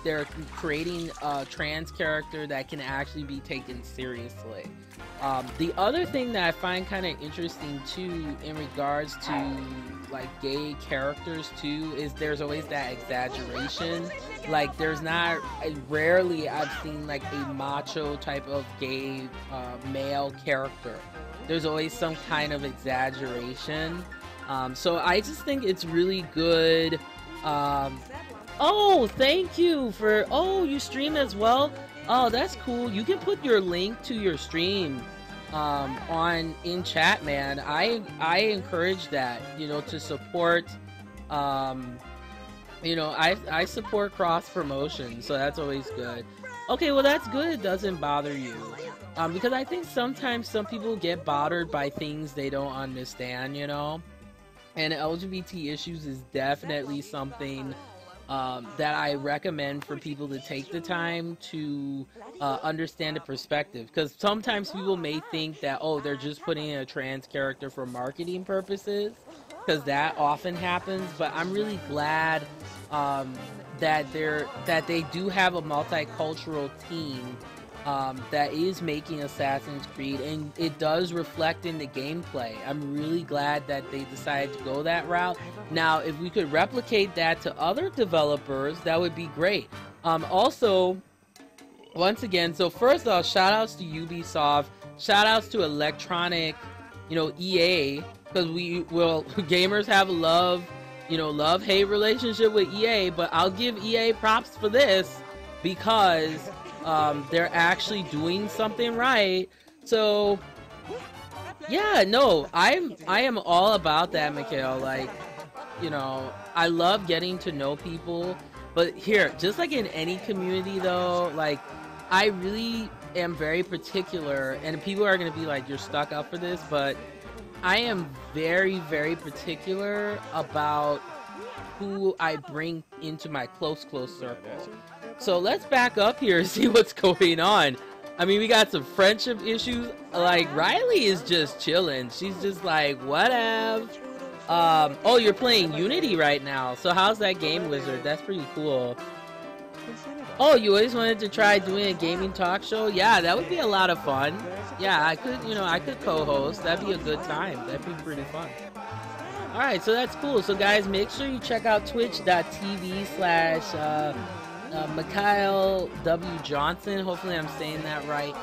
they're creating a trans character that can actually be taken seriously. The other thing that I find kind of interesting too in regards to like gay characters too is there's always that exaggeration. Like there's not, rarely I've seen like a macho type of gay male character. There's always some kind of exaggeration. So I just think it's really good. Oh, thank you for, oh, you stream as well? Oh, that's cool. You can put your link to your stream in chat, man. I encourage that, you know, to support, you know, I support cross promotion, so that's always good. Okay, well that's good it doesn't bother you. Because I think sometimes some people get bothered by things they don't understand, you know? And LGBT issues is definitely something that I recommend for people to take the time to understand the perspective. Because sometimes people may think that, oh, they're just putting in a trans character for marketing purposes, because that often happens. But I'm really glad that they do have a multicultural team that is making Assassin's Creed, and it does reflect in the gameplay. I'm really glad that they decided to go that route. Now, if we could replicate that to other developers, that would be great. Also, once again, so first off, shout outs to Ubisoft, shout outs to Electronic, you know, EA, because gamers have a love-hate relationship with EA, but I'll give EA props for this, because they're actually doing something right. So yeah, no, I am all about that, Mikhail. Like, you know, I love getting to know people, but here, just like in any community though, like I really am very particular, and people are gonna be like, you're stuck up for this, but I am very, very particular about who I bring into my close circle. So let's back up here and see what's going on. I mean, we got some friendship issues. Like, Riley is just chilling. She's just like, whatever. Oh, you're playing Unity right now. So how's that game, Wizard? That's pretty cool. Oh, you always wanted to try doing a gaming talk show? Yeah, that would be a lot of fun. Yeah, I could co-host. That'd be a good time. That'd be pretty fun. Alright, so that's cool. So guys, make sure you check out twitch.tv/ Mikhail W. Johnson. Hopefully I'm saying that right.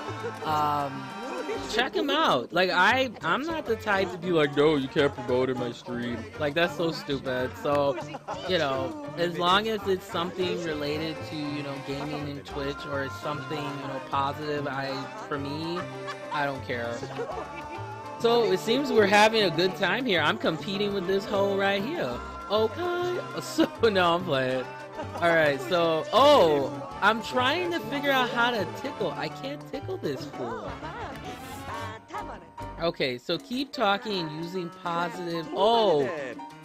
Check him out. Like, I'm not the type to be like, no, you can't promote in my stream. Like, that's so stupid. So, you know, as long as it's something related to, you know, gaming and Twitch, or it's something, you know, positive, for me, I don't care. So it seems we're having a good time here. I'm competing with this hoe right here. Okay. So, no, I'm playing. Alright, so, oh, I'm trying to figure out how to tickle. I can't tickle this fool. Okay, so keep talking and using positive. Oh,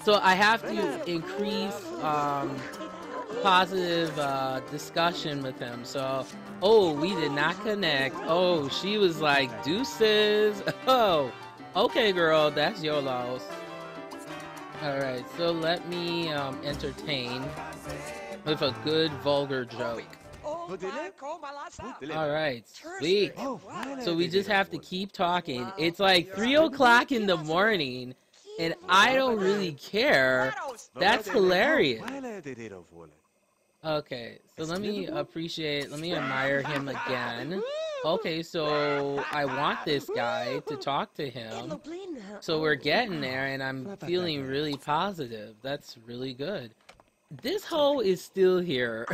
so I have to increase positive discussion with him. So, oh, we did not connect. Oh, she was like, deuces. Oh, okay, girl, that's your loss. Alright, so let me entertain with a good vulgar joke. Alright, sweet. So we just have to keep talking. It's like 3 o'clock in the morning, and I don't really care. That's hilarious. Okay, so let me admire him again. Okay, so I want this guy to talk to him. So we're getting there, and I'm feeling really positive. That's really good. This hoe is still here.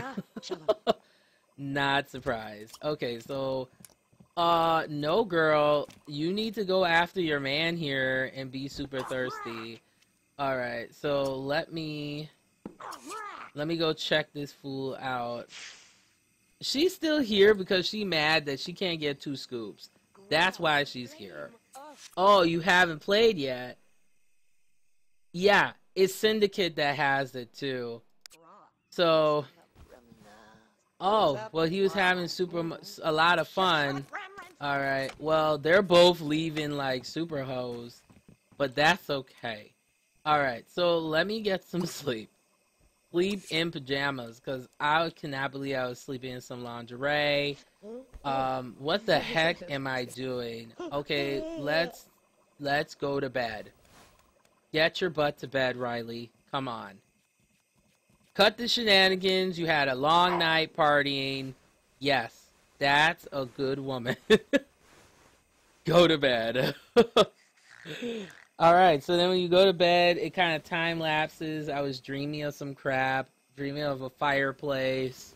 Not surprised. Okay, so No, girl. You need to go after your man here and be super thirsty. All right, so let me go check this fool out. She's still here because she mad that she can't get 2 scoops. That's why she's here. Oh, you haven't played yet? Yeah, it's Syndicate that has it too. So, oh, well, he was having a lot of fun. All right, well, they're both leaving like super hoes, but that's okay. All right, so let me get some sleep. Sleep in pajamas, because I cannot believe I was sleeping in some lingerie. What the heck am I doing? Okay, let's go to bed. Get your butt to bed, Riley. Come on. Cut the shenanigans. You had a long night partying. Yes, that's a good woman. Go to bed. Alright, so then when you go to bed, it kind of time lapses. I was dreaming of some crap, dreaming of a fireplace.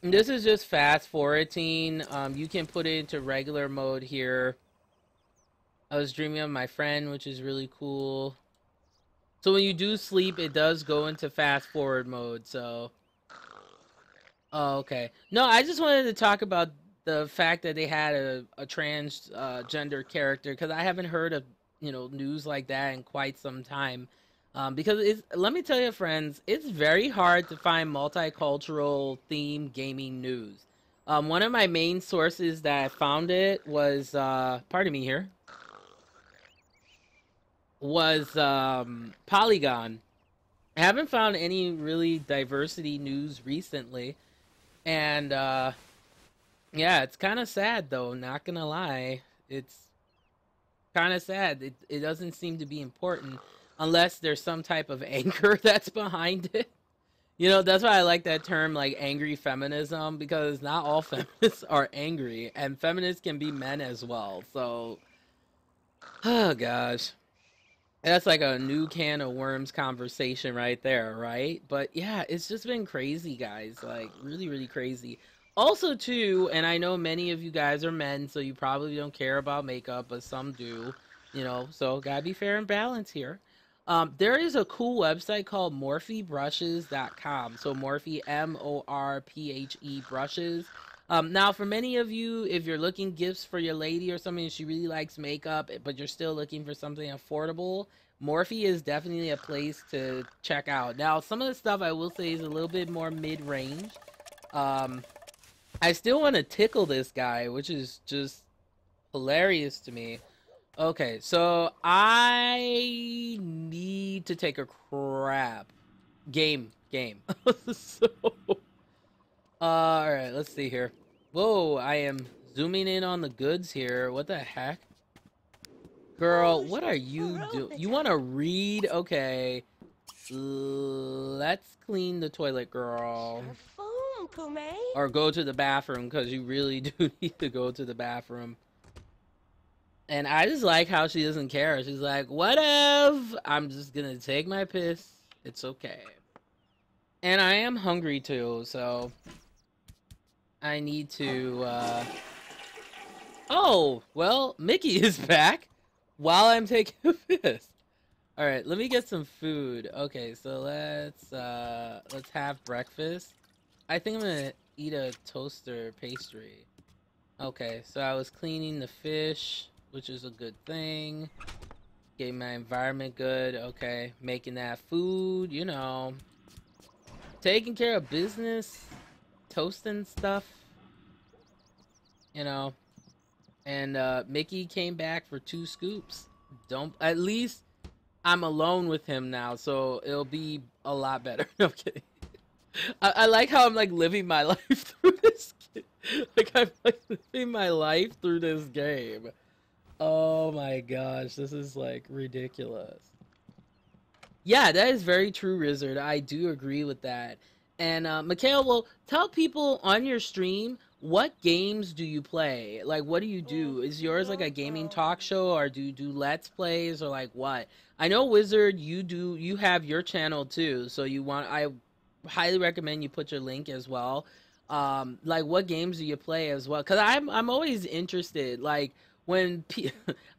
And this is just fast forwarding. You can put it into regular mode here. I was dreaming of my friend, which is really cool. So when you do sleep, it does go into fast forward mode, so. Oh, okay. No, I just wanted to talk about the fact that they had a transgender character, because I haven't heard of news like that in quite some time, because let me tell you, friends, it's very hard to find multicultural themed gaming news. One of my main sources that I found it was pardon me here, was Polygon. I haven't found any really diversity news recently, and yeah, it's kind of sad though, not gonna lie. It's kind of sad. It doesn't seem to be important unless there's some type of anger that's behind it. That's why I like that term, like angry feminism, because not all feminists are angry, and feminists can be men as well. So, oh gosh. That's like a new can of worms conversation right there, right? But yeah, it's just been crazy, guys. Like, really, really crazy. Also, too, and I know many of you guys are men, so you probably don't care about makeup, but some do, so gotta be fair and balanced here. There is a cool website called morphebrushes.com. So Morphe, Morphe brushes. Now, for many of you, if you're looking gifts for your lady or something, she really likes makeup, but you're still looking for something affordable, Morphe is definitely a place to check out. Now, some of the stuff I will say is a little bit more mid-range. I still want to tickle this guy, which is just hilarious to me. Okay, so I need to take a crap. Game. So, alright, let's see here. Whoa, I am zooming in on the goods here. What the heck? Girl, what are you doing? You want to read? Okay. Let's clean the toilet, girl. Or go to the bathroom, because you really do need to go to the bathroom. And I just like how she doesn't care. She's like, whatever. I'm just gonna take my piss. It's okay. And I am hungry too, so I need to, Oh, well, Mickey is back while I'm taking a piss. Alright, let me get some food. Okay, so let's have breakfast. I think I'm gonna eat a toaster pastry. Okay, so I was cleaning the fish, which is a good thing. Getting my environment good. Okay, making that food, taking care of business, toasting stuff, and Mickey came back for 2 scoops. At least I'm alone with him now, so it'll be a lot better. No, I'm kidding. I like how I'm like living my life through this game. Like, I'm like living my life through this game. Oh my gosh, this is like ridiculous. Yeah, that is very true, Rizzard. I do agree with that. And Mikhail, well, tell people on your stream, what games do you play? Like, what do you do? Is yours like a gaming talk show, or do you do let's plays, or like what? I know, Wizard, you have your channel too, so I highly recommend you put your link as well. Like what games do you play as well? Because I'm always interested. Like when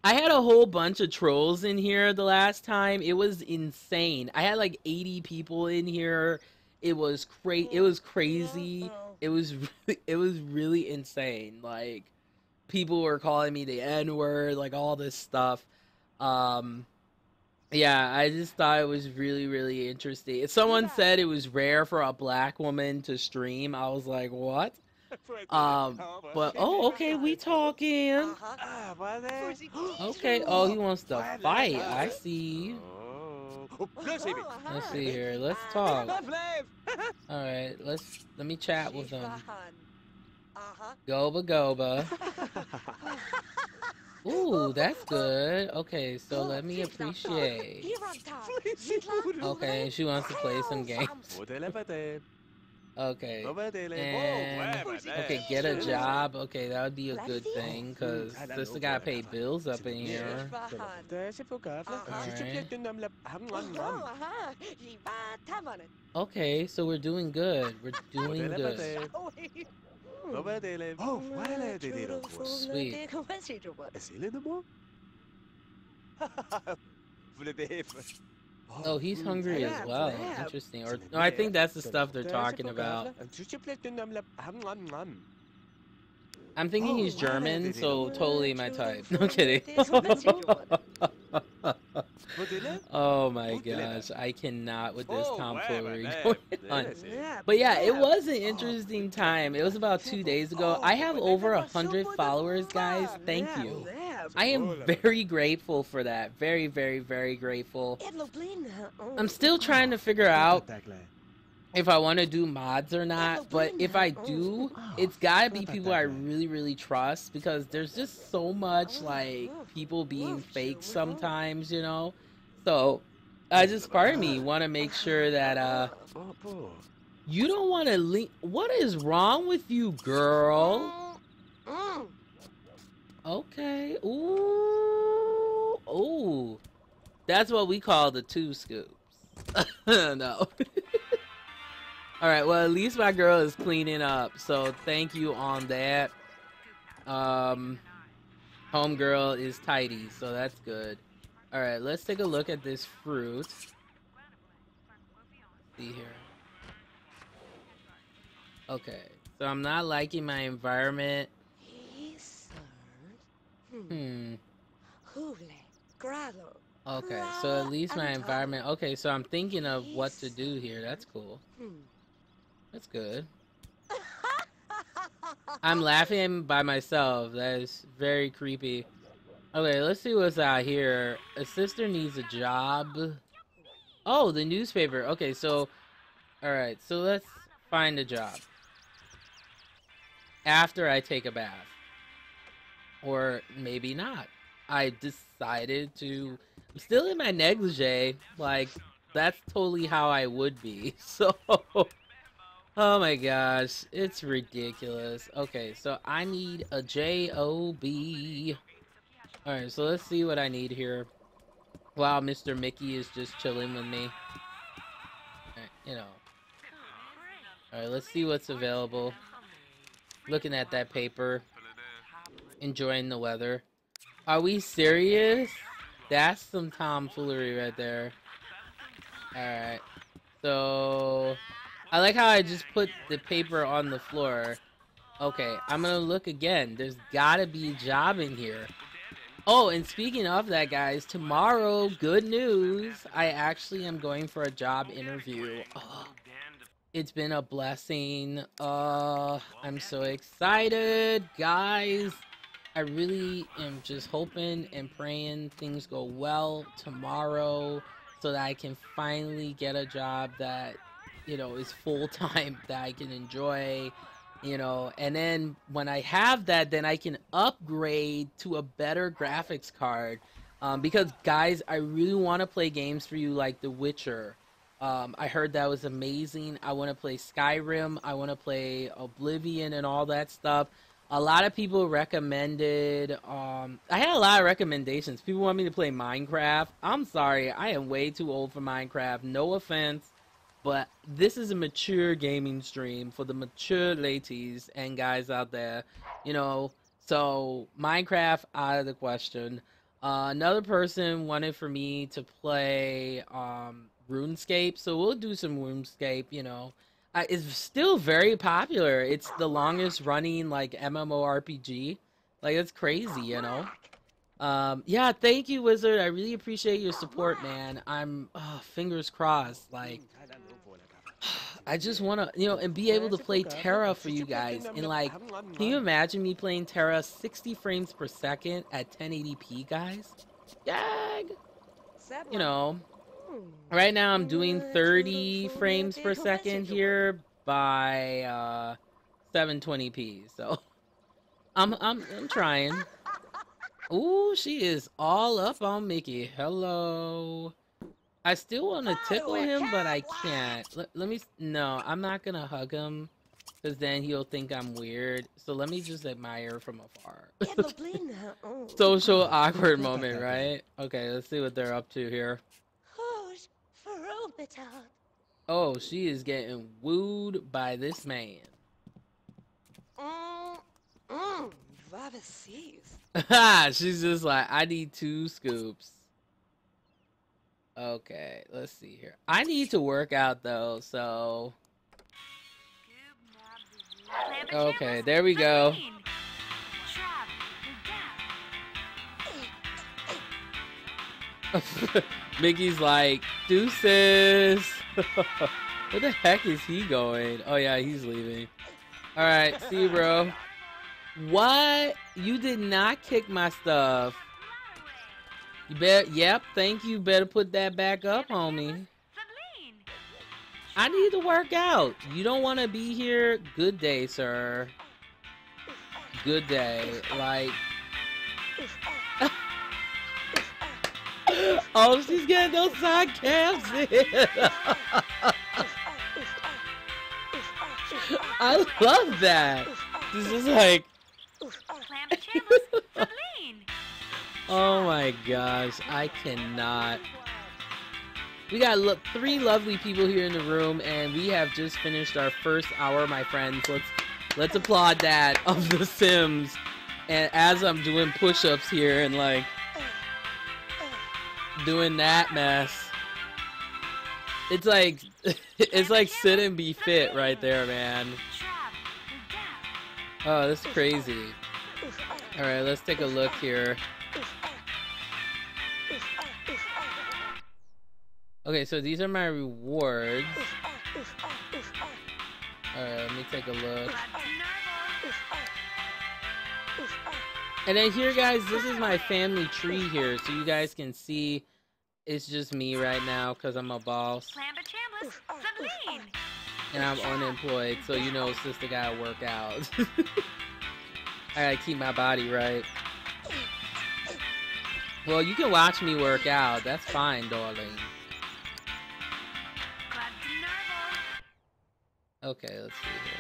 I had a whole bunch of trolls in here the last time, it was insane. I had like 80 people in here. It was It was crazy. It was it was really insane. Like people were calling me the N word, like all this stuff. Um, yeah, I just thought it was really, really interesting. If someone said it was rare for a black woman to stream, I was like, what? But oh, okay, we talking. Okay, oh, he wants to fight. I see. Let's see here. Let's talk. All right, let me chat with him. Goba goba. Ooh, that's good. Okay, so let me appreciate. Okay, she wants to play some games. Okay, and okay, get a job. Okay, that would be a good thing because just gotta pay bills up in here. Alright. Okay, so we're doing good. We're doing good. Sweet. Oh, he's hungry as well. Interesting. Or no, I think that's the stuff they're talking about. I'm thinking he's German, so totally my type. No kidding. Oh my gosh, I cannot with this tomfoolery going on. But yeah, it was an interesting time. It was about 2 days ago. I have over 100 followers, guys. Thank you. I am very grateful for that. Very, very, very grateful. I'm still trying to figure out if I want to do mods or not, but if I do, it's gotta be people I really, really trust because there's just so much like people being fake sometimes, you know? So I just part of me want to make sure that you don't want to link. What is wrong with you, girl? Okay. Ooh. Ooh. That's what we call the 2 scoops. No. Alright, well, at least my girl is cleaning up, so thank you on that. Homegirl is tidy, so that's good. Alright, let's take a look at this fruit. See here. Okay, so I'm not liking my environment. Okay, so at least my environment. Okay, so I'm thinking of what to do here. That's cool. That's good. I'm laughing by myself. That is very creepy. Okay, let's see what's out here. A sister needs a job. Oh, the newspaper. Okay, so... Alright, so let's find a job. After I take a bath. Or maybe not. I decided to... I'm still in my negligee. Like, that's totally how I would be. So... Oh my gosh, it's ridiculous. Okay, so I need a job. Alright, so let's see what I need here. Wow, Mr. Mickey is just chilling with me. Alright, you know. Alright, let's see what's available. Looking at that paper. Enjoying the weather. Are we serious? That's some tomfoolery right there. Alright. So... I like how I just put the paper on the floor. Okay, I'm gonna look again. There's gotta be a job in here. Oh, and speaking of that, guys, tomorrow, good news. I actually am going for a job interview. Oh, it's been a blessing. I'm so excited, guys. I really am just hoping and praying things go well tomorrow so that I can finally get a job that, you know, is full-time, that I can enjoy, you know, and then when I have that, then I can upgrade to a better graphics card, because guys, I really want to play games for you like The Witcher. I heard that was amazing. I want to play Skyrim, I want to play Oblivion and all that stuff. A lot of people recommended, I had a lot of recommendations. People want me to play Minecraft. I'm sorry, I am way too old for Minecraft, no offense. but this is a mature gaming stream for the mature ladies and guys out there, you know. So Minecraft out of the question. Another person wanted for me to play RuneScape, so we'll do some RuneScape. You know, it's still very popular. It's the longest running like MMORPG. Like it's crazy, you know. Yeah, thank you, Wizard. I really appreciate your support, man. I'm fingers crossed. Like, I just want to, you know, and be able to play Terra for you guys. And like, can you imagine me playing Terra 60 frames per second at 1080p, guys? Yag! You know, right now I'm doing 30 frames per second here by 720p. So I'm trying. Ooh, she is all up on Mickey. Hello. I still want to tickle him, but I can't. Let me... No, I'm not going to hug him, because then he'll think I'm weird. So let me just admire from afar. Social awkward moment, right? Okay, let's see what they're up to here. Oh, she is getting wooed by this man. She's just like, I need 2 scoops. Okay, let's see here. I need to work out though, so... Okay, there we go. Mickey's like, deuces. Where the heck is he going? Oh yeah, he's leaving. Alright, see you, bro. What? You did not kick my stuff. You better, yep, thank you. Better put that back up, homie. I need to work out. You don't want to be here? Good day, sir. Good day. Like... Oh, she's getting those side calves in. I love that. This is like... Oh my gosh, I cannot. We got 3 lovely people here in the room, and we have just finished our first hour, my friends. Let's applaud that of The Sims. And as I'm doing push-ups here and like doing that mess, it's like it's like sit and be fit right there, man. Oh, this is crazy. All right, let's take a look here. Okay, so these are my rewards. Alright, let me take a look. And then here, guys, this is my family tree here, so you guys can see it's just me right now because I'm a boss. And I'm unemployed, so you know sister gotta work out. I gotta keep my body right. Well, you can watch me work out. That's fine, darling. Okay, let's see here.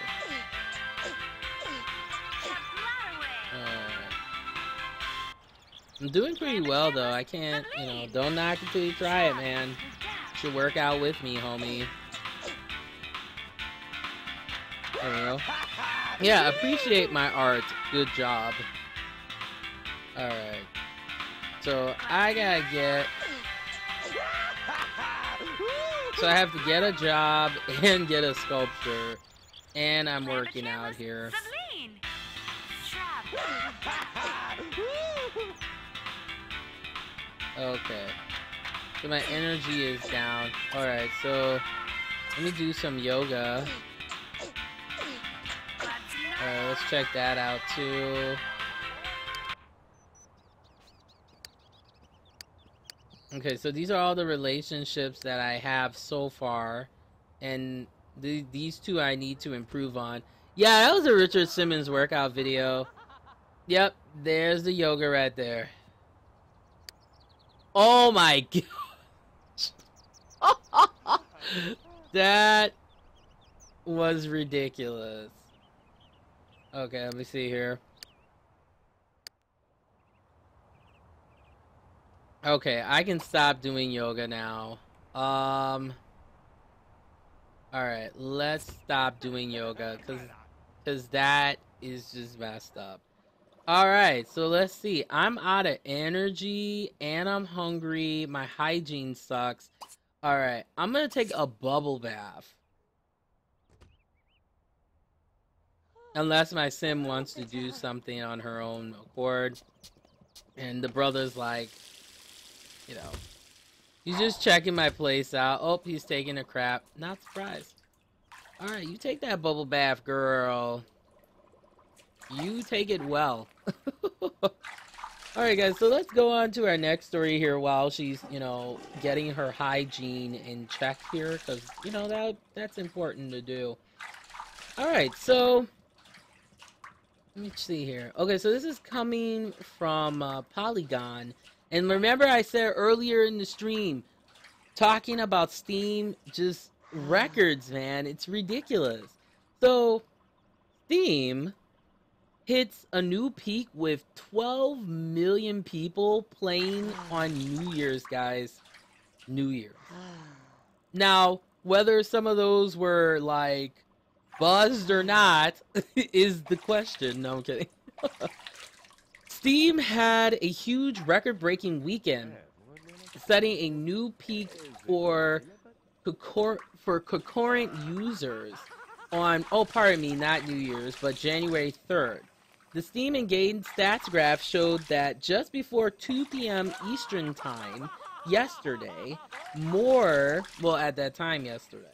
I'm doing pretty well, though. I can't, you know, don't knock it till you try it, man. You should work out with me, homie. There we go. Yeah, appreciate my art. Good job. Alright. So, I gotta get... So I have to get a job and get a sculpture. And I'm working out here. Okay. So my energy is down. Alright, so let me do some yoga. Alright, let's check that out too. Okay, so these are all the relationships that I have so far. And these 2 I need to improve on. Yeah, that was a Richard Simmons workout video. Yep, there's the yoga right there. Oh my god. That was ridiculous. Okay, let me see here. Okay, I can stop doing yoga now. Alright, let's stop doing yoga, cause that is just messed up. Alright, so let's see. I'm out of energy, and I'm hungry. My hygiene sucks. Alright, I'm gonna take a bubble bath. Unless my sim wants to do something on her own accord. And the brother's like, you know, he's just checking my place out. Oh, he's taking a crap. Not surprised. Alright, you take that bubble bath, girl. You take it well. Alright, guys, so let's go on to our next story here while she's, you know, getting her hygiene in check here. Because, you know, that's important to do. Alright, so let me see here. Okay, so this is coming from Polygon. And remember I said earlier in the stream, talking about Steam, just records, man. It's ridiculous. So, Steam hits a new peak with 12 million people playing on New Year's, guys. New Year's. Now, whether some of those were, like, buzzed or not is the question. No, I'm kidding. Steam had a huge record-breaking weekend, setting a new peak for concurrent users on, oh, pardon me, not New Year's, but January 3rd. The Steam Engaged stats graph showed that just before 2 p.m. Eastern Time yesterday, at that time yesterday,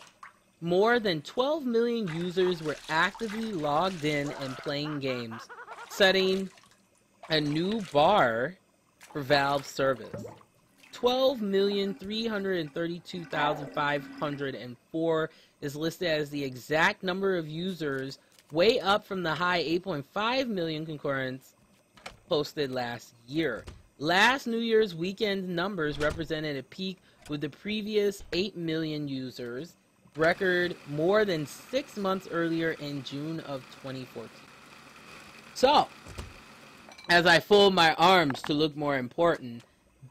more than 12 million users were actively logged in and playing games, setting a new bar for Valve's service. 12,332,504 is listed as the exact number of users, way up from the high 8.5 million concurrents posted last year. Last New Year's weekend numbers represented a peak with the previous 8 million users, record more than 6 months earlier in June of 2014. So, as I fold my arms to look more important,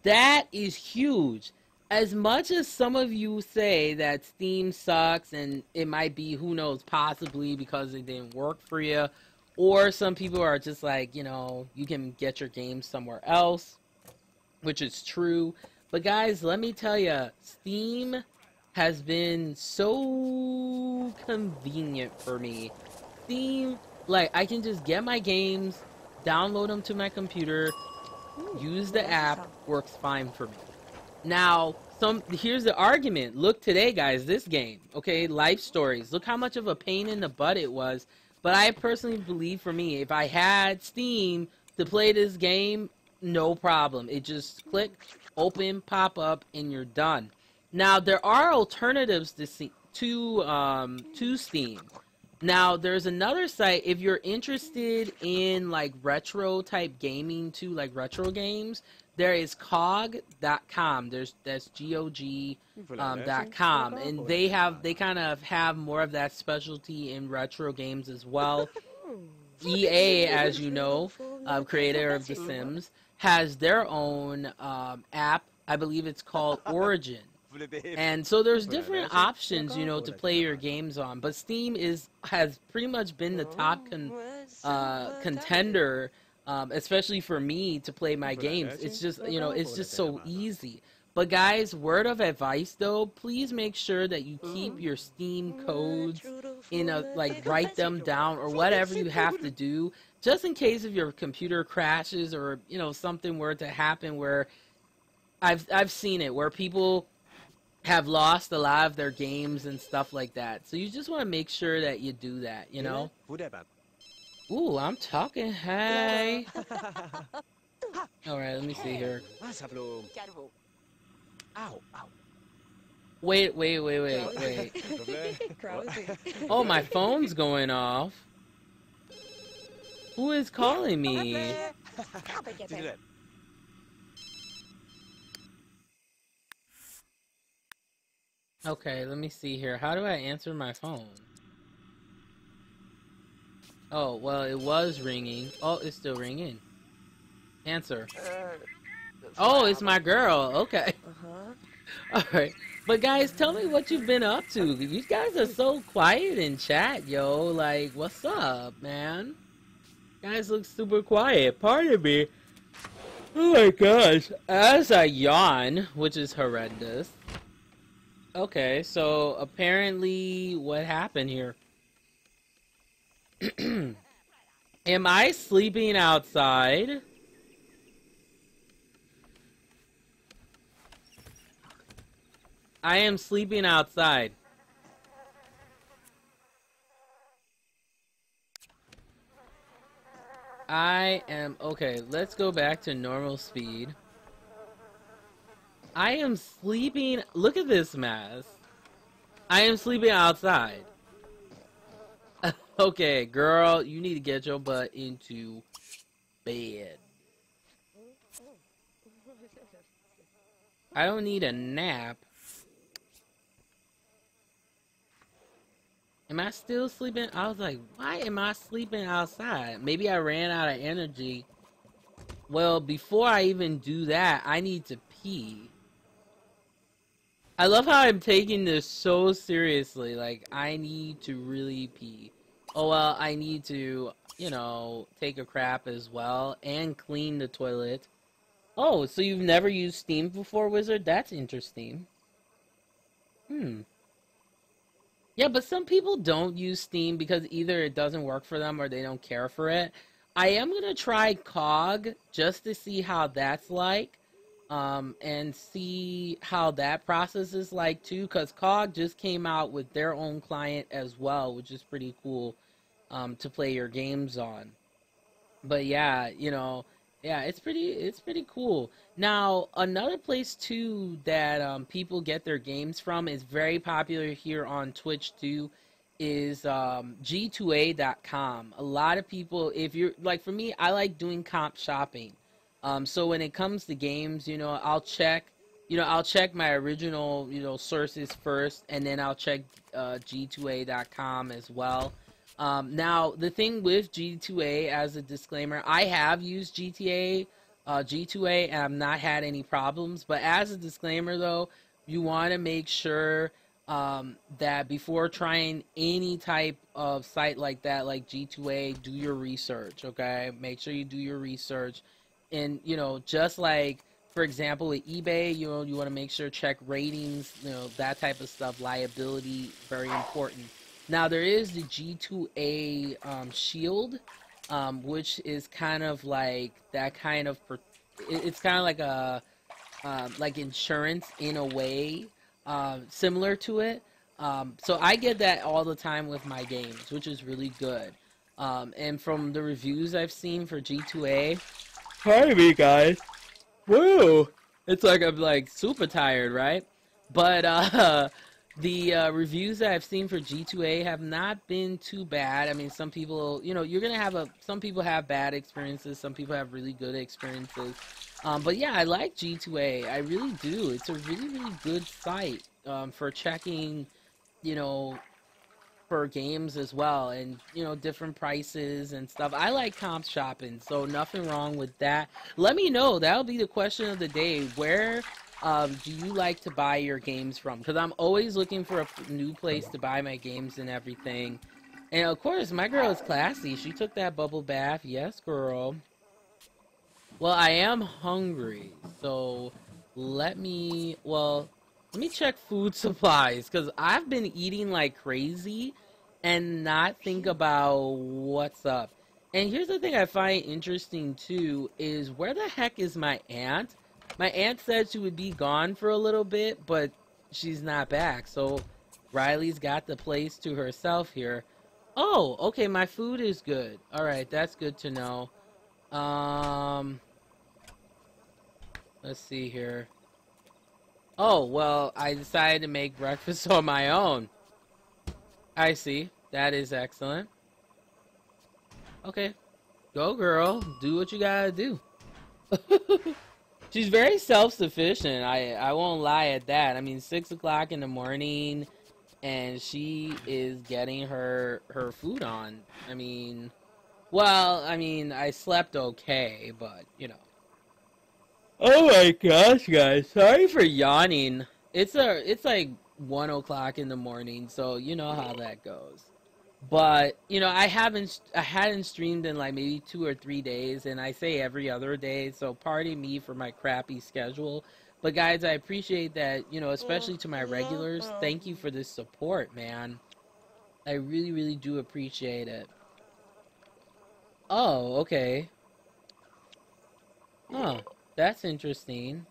that is huge. As much as some of you say that Steam sucks and it might be, who knows, possibly because it didn't work for you, or some people are just like, you know, you can get your games somewhere else, which is true. But guys, let me tell you, Steam has been so convenient for me. Steam, like, I can just get my games, download them to my computer, use the app, works fine for me. Now, here's the argument. Look today, guys, this game, okay, Life Stories. Look how much of a pain in the butt it was. But I personally believe, for me, if I had Steam to play this game, no problem. It just click, open, pop up, and you're done. Now, there are alternatives to Steam. Now, there's another site, if you're interested in, like, retro type gaming too, like retro games, there is cog.com. That's GOG.com. And they kind of have more of that specialty in retro games as well. EA, as you know, creator of The Sims, has their own app. I believe it's called Origin. And so there's different options, you know, to play your games on. But Steam has pretty much been the top contender, especially for me, to play my games. It's just, you know, it's just so easy. But guys, word of advice though, please make sure that you keep your Steam codes in a, like, write them down or whatever you have to do, just in case if your computer crashes or, you know, something were to happen where I've seen it where people have lost a lot of their games and stuff like that. So you just want to make sure that you do that, you know? Ooh, I'm talking. Hey. Alright, let me see here. Wait. Oh, my phone's going off. Who is calling me? Okay, let me see here. How do I answer my phone? Oh, well, it was ringing. Oh, it's still ringing. Answer. Oh, it's my girl. Okay. Alright. But guys, tell me what you've been up to. You guys are so quiet in chat, yo. Like, what's up, man? You guys look super quiet. Pardon me. Oh my gosh. As I yawn, which is horrendous. Okay, so apparently what happened here? Am I sleeping outside? I am sleeping outside. I am... Okay, let's go back to normal speed. I am sleeping... Look at this mess. I am sleeping outside. Okay, girl, you need to get your butt into bed. I don't need a nap. Am I still sleeping? I was like, why am I sleeping outside? Maybe I ran out of energy. Well, before I even do that, I need to pee. I love how I'm taking this so seriously. Like, I need to really pee. Oh, well, I need to, you know, take a crap as well and clean the toilet. Oh, so you've never used Steam before, Wizard? That's interesting. Yeah, but some people don't use Steam because either it doesn't work for them or they don't care for it. I am going to try COG just to see how that's like. And see how that process is like too, because COG just came out with their own client as well, which is pretty cool to play your games on. But yeah, you know, yeah, it's pretty cool. Now, another place too that people get their games from is very popular here on Twitch too, is G2A.com. A lot of people, if you're like, for me, I like doing comp shopping. So when it comes to games, you know, I'll check my original, you know, sources first, and then I'll check G2A.com as well. Now, the thing with G2A, as a disclaimer, I have used G2A, and I've not had any problems. But as a disclaimer, though, you want to make sure that before trying any type of site like that, like G2A, do your research, okay? Make sure you do your research. And, you know, just like, for example, at eBay, you know, you want to make sure, check ratings, you know, that type of stuff, liability, very important. Now, there is the G2A shield, which is kind of like that kind of, it's kind of like a, like insurance in a way, similar to it. So I get that all the time with my games, which is really good. And from the reviews I've seen for G2A, pardon me, guys. Woo! It's like I'm like super tired, right? But the reviews that I've seen for G2A have not been too bad. I mean, some people, you know, you're gonna have some people have bad experiences, some people have really good experiences. But yeah, I like G2A. I really do. It's a really, really good site for checking, you know, for games as well, and you know, different prices and stuff. I like comp shopping, so nothing wrong with that. Let me know. That'll be the question of the day. Where do you like to buy your games from? Because I'm always looking for a new place to buy my games and everything. And of course, my girl is classy. She took that bubble bath. Yes, girl. Well, I am hungry, so let me check food supplies, because I've been eating like crazy and not think about what's up. And here's the thing I find interesting too, is where the heck is my aunt? My aunt said she would be gone for a little bit, but she's not back. So Riley's got the place to herself here. Oh, okay, my food is good. Alright, that's good to know. Let's see here. Oh, well, I decided to make breakfast on my own. I see. That is excellent. Okay. Go, girl. Do what you gotta do. She's very self-sufficient. I won't lie at that. I mean, 6 o'clock in the morning, and she is getting her food on. I mean, well, I mean, I slept okay, but, you know. Oh my gosh, guys. Sorry for yawning. It's like 1 o'clock in the morning, so you know how that goes. But you know, I hadn't streamed in like maybe 2 or 3 days, and I say every other day, so pardon me for my crappy schedule. But guys, I appreciate that, you know, especially to my regulars. Thank you for this support, man. I really, really do appreciate it. Oh, okay. Huh. That's interesting.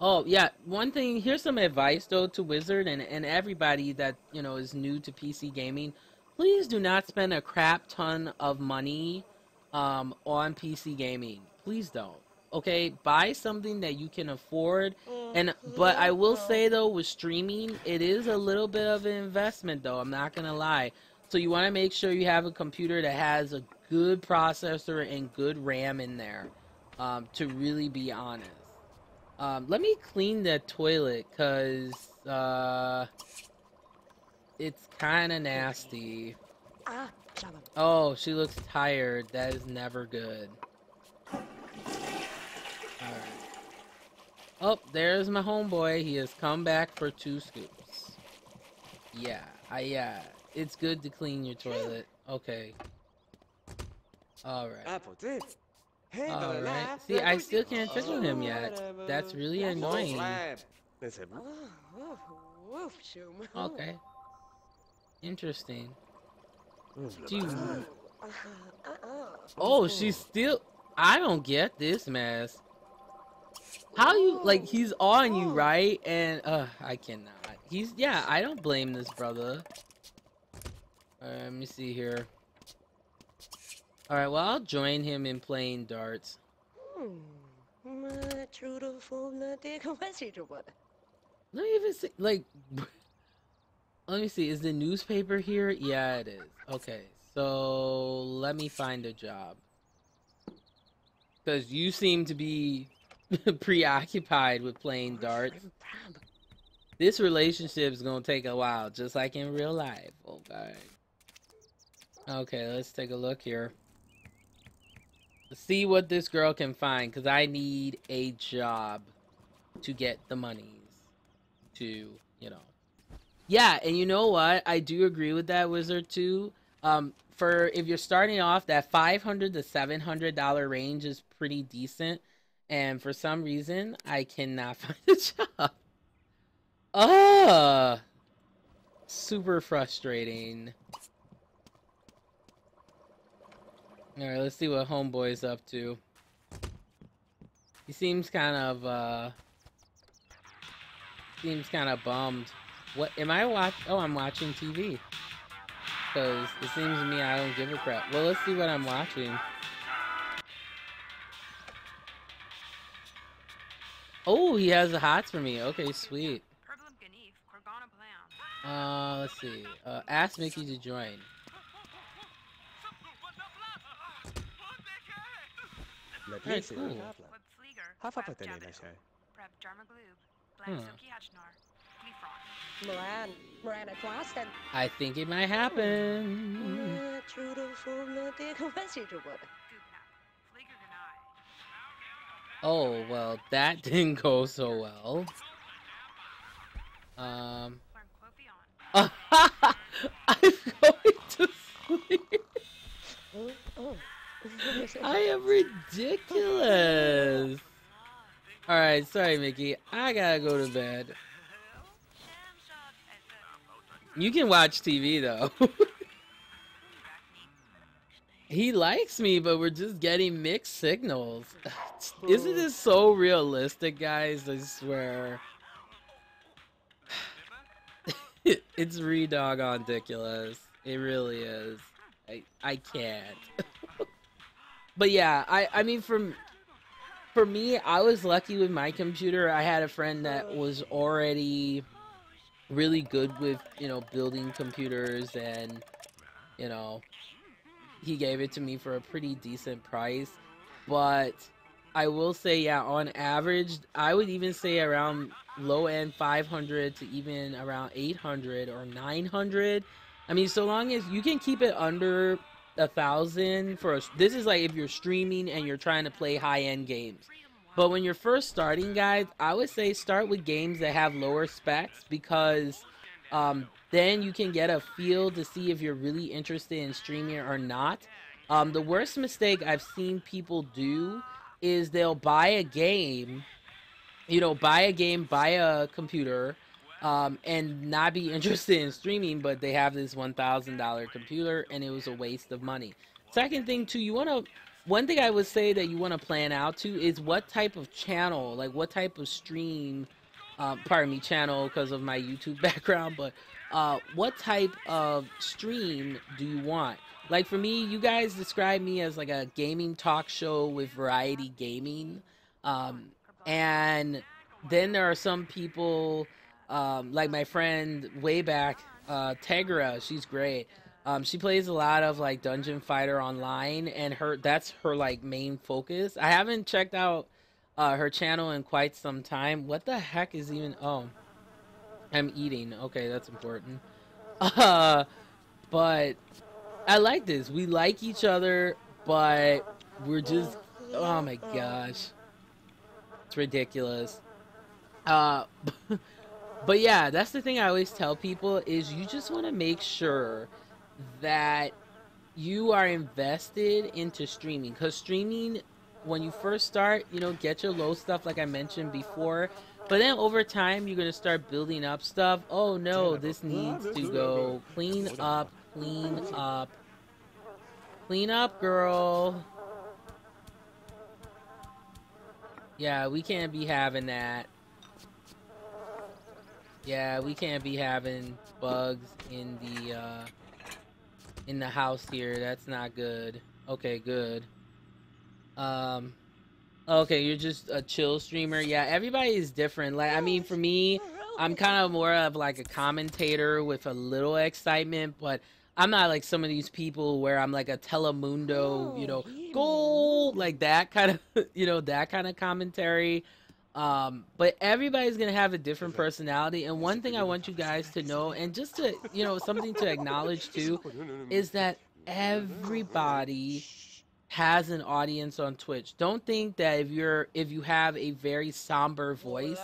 Oh, yeah. One thing, here's some advice though to Wizard and everybody that, you know, is new to PC gaming. Please do not spend a crap ton of money on PC gaming. Please don't. Okay? Buy something that you can afford. And but I will say though, with streaming, it is a little bit of an investment though. I'm not gonna lie. So you want to make sure you have a computer that has a good processor and good RAM in there. To really be honest. Let me clean the toilet, cause it's kind of nasty. Oh, she looks tired. That is never good. Alright. Oh, there's my homeboy. He has come back for 2 scoops. Yeah, yeah. It's good to clean your toilet. Okay. Alright. Alright. See, I still can't tickle him yet. That's really annoying. Okay. Interesting. Dude. Oh, she's still... I don't get this mess. How you... Like, he's on you, right? And, I cannot. He's... Yeah, I don't blame this brother. Alright, let me see here. Alright, well, I'll join him in playing darts. Let me even see, like, let me see, is the newspaper here? Yeah, it is. Okay, so let me find a job. Because you seem to be preoccupied with playing darts. This relationship is going to take a while, just like in real life. Okay. Okay, let's take a look here. Let's see what this girl can find, because I need a job to get the monies to, you know. Yeah, and you know what? I do agree with that, Wizard, too. For if you're starting off, that $500 to $700 range is pretty decent. And for some reason, I cannot find a job. Ah, super frustrating. Alright, let's see what Homeboy's up to. He seems kind of bummed. What am I watching? Oh, I'm watching TV. Because it seems to me I don't give a crap. Well, let's see what I'm watching. Oh, he has the hots for me. Okay, sweet. Let's see. Ask Mickey to join. Alright, cool. I think it might happen. Oh, well, that didn't go so well. I'm going to sleep. I am ridiculous. Alright, sorry, Mickey. I gotta go to bed. You can watch TV, though. He likes me, but we're just getting mixed signals. Isn't this so realistic, guys? I swear. It's re-doggone ridiculous. It really is. I can't. But yeah, I mean, for me, I was lucky with my computer. I had a friend that was already really good with, you know, building computers, and, you know, he gave it to me for a pretty decent price. But I will say, yeah, on average, I would even say around low end 500 to even around 800 or 900. I mean, so long as you can keep it under 1,000 for this is like if you're streaming and you're trying to play high-end games. But when you're first starting, guys, I would say start with games that have lower specs because then you can get a feel to see if you're really interested in streaming or not. The worst mistake I've seen people do is they'll buy a game, buy a computer, and not be interested in streaming, but they have this $1,000 computer and it was a waste of money. Second thing, too, one thing I would say that you want to plan out too is what type of channel, like what type of stream, pardon me, channel because of my YouTube background, but what type of stream do you want? Like for me, you guys describe me as like a gaming talk show with variety gaming. Um, and then there are some people, like my friend way back, Tegra. She's great. She plays a lot of like Dungeon Fighter online, and that's her like main focus. I haven't checked out her channel in quite some time. What the heck is even? Oh, I'm eating. Okay, that's important. Uh, but I like this. We like each other, but we're just. Oh my gosh. It's ridiculous. Uh, but yeah, that's the thing I always tell people is you just want to make sure that you are invested into streaming because streaming when you first start, get your low stuff like I mentioned before, but then over time you're going to start building up stuff. Oh no, this needs to go clean up, girl. Yeah, we can't be having that. Yeah, we can't be having bugs in the house here. That's not good. Okay, good. Um okay, you're just a chill streamer. Yeah, everybody is different. Like I mean, for me, I'm kind of more of like a commentator with a little excitement, but I'm not like some of these people where I'm like a Telemundo, gold, like that kind of, that kind of commentary. But everybody's gonna have a different personality, and one thing I want you guys to know, and just to, something to acknowledge too, is that everybody has an audience on Twitch. Don't think that if you have a very somber voice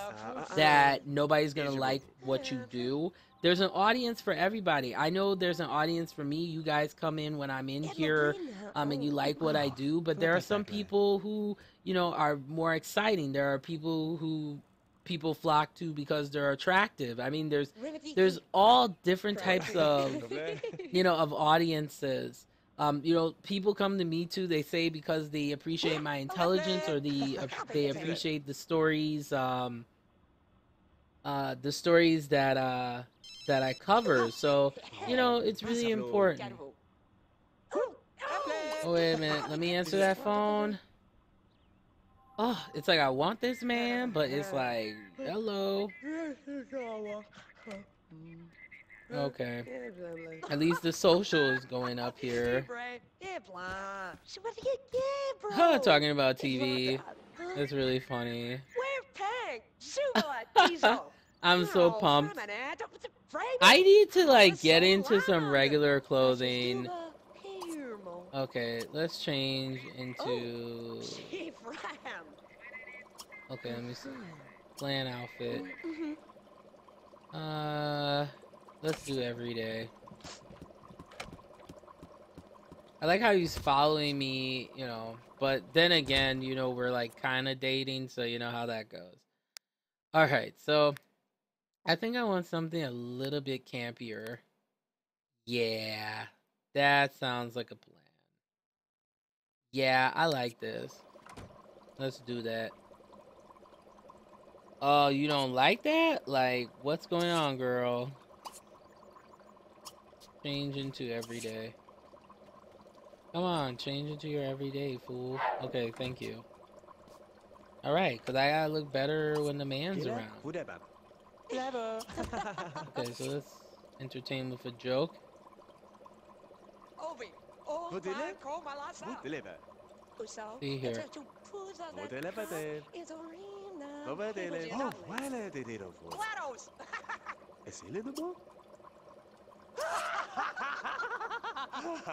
that nobody's gonna like what you do. There's an audience for everybody. I know there's an audience for me. You guys come in when I'm in here, and you like what I do. But there are some people who, are more exciting. There are people who people flock to because they're attractive. I mean, there's all different types of, of audiences. People come to me too. They say because they appreciate my intelligence or they appreciate the stories that I cover. So, it's really important. Oh, wait a minute. Let me answer that phone. Oh, it's like I want this man, but it's like, hello. Okay. At least the social is going up here. Huh, talking about TV. That's really funny. I'm so pumped. I need to like get into some regular clothing. Okay, let's change into. Okay, let me see. Plan outfit. Let's do everyday. I like how he's following me, but then again, we're like kind of dating, so you know how that goes. All right, so I think I want something a little bit campier. Yeah, that sounds like a plan. Yeah, I like this. Let's do that. Oh, you don't like that? Like, what's going on, girl? Change into everyday. Come on, change into your everyday, fool. Okay, thank you. Alright, because I gotta look better when the man's around. Okay, so let's entertain with a joke. See here.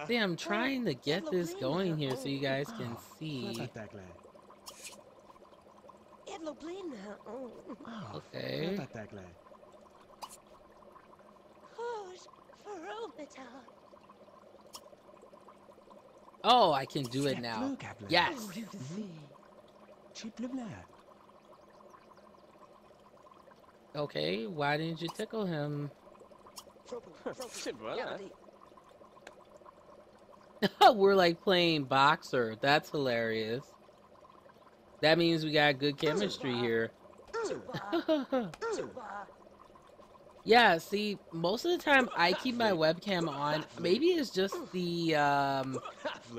See, I'm trying to get this going here so you guys can see. Okay. Oh, I can do it now. Yes. Okay, why didn't you tickle him? We're like playing boxer. That's hilarious. That means we got good chemistry here. Yeah, see, most of the time I keep my webcam on. Maybe it's just the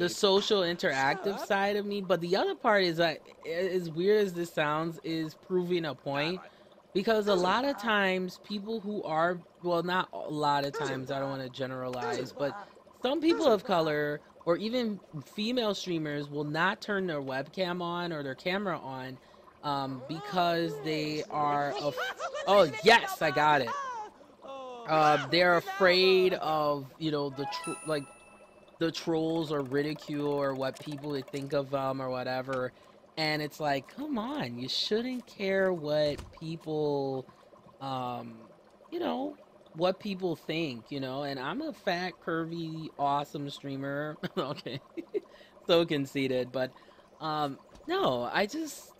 social interactive side of me, but the other part is that, as weird as this sounds, is proving a point. Because a lot of times people who are, well, not a lot of times, I don't want to generalize, but some people of color or even female streamers will not turn their webcam on or their camera on because they are oh yes, I got it. They're afraid of, you know, the trolls or ridicule or what people would think of them or whatever. And it's like, come on, you shouldn't care what people, um, you know, what people think, you know. And I'm a fat, curvy, awesome streamer. Okay, so conceited, but no, I just,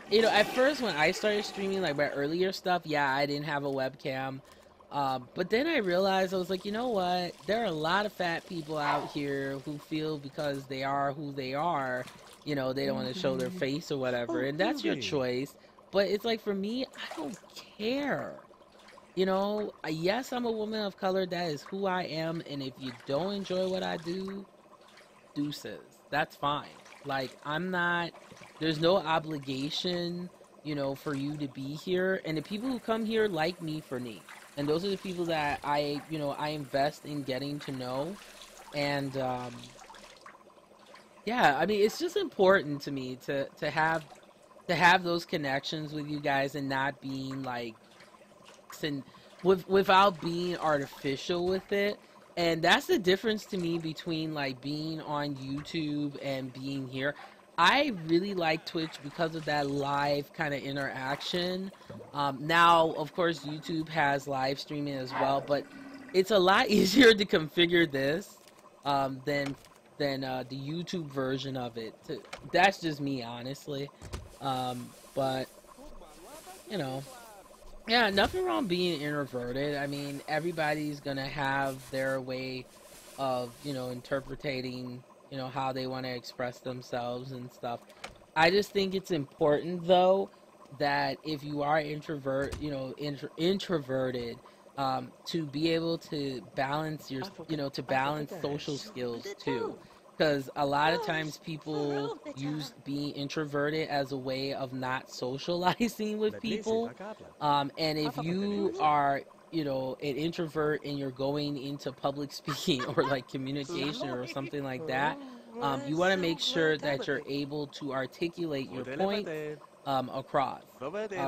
you know, at first when I started streaming, like my earlier stuff, yeah, I didn't have a webcam. But then I realized, I was like, you know what? There are a lot of fat people out here who feel because they are who they are, you know, they don't want to show their face or whatever, and that's your choice. But it's like, for me, I don't care. You know, yes, I'm a woman of color. That is who I am. And if you don't enjoy what I do, deuces. That's fine. Like, I'm not, there's no obligation, you know, for you to be here. And the people who come here like me for me. And those are the people that I, you know, I invest in getting to know. And, yeah, I mean, it's just important to me to have those connections with you guys and not being like, without being artificial with it. And that's the difference to me between like being on YouTube and being here. I really like Twitch because of that live kind of interaction. Now, of course, YouTube has live streaming as well, but it's a lot easier to configure this than the YouTube version of it. That's just me, honestly. But you know, yeah, nothing wrong being introverted. I mean, everybody's gonna have their way of, you know, interpreting, you know, how they want to express themselves and stuff. I just think it's important, though, that if you are introverted, to be able to balance your, you know, to balance social skills too. Because a lot of times people use being introverted as a way of not socializing with people. And if you are, you know, an introvert and you're going into public speaking or like communication or something like that, you want to make sure that you're able to articulate your point across.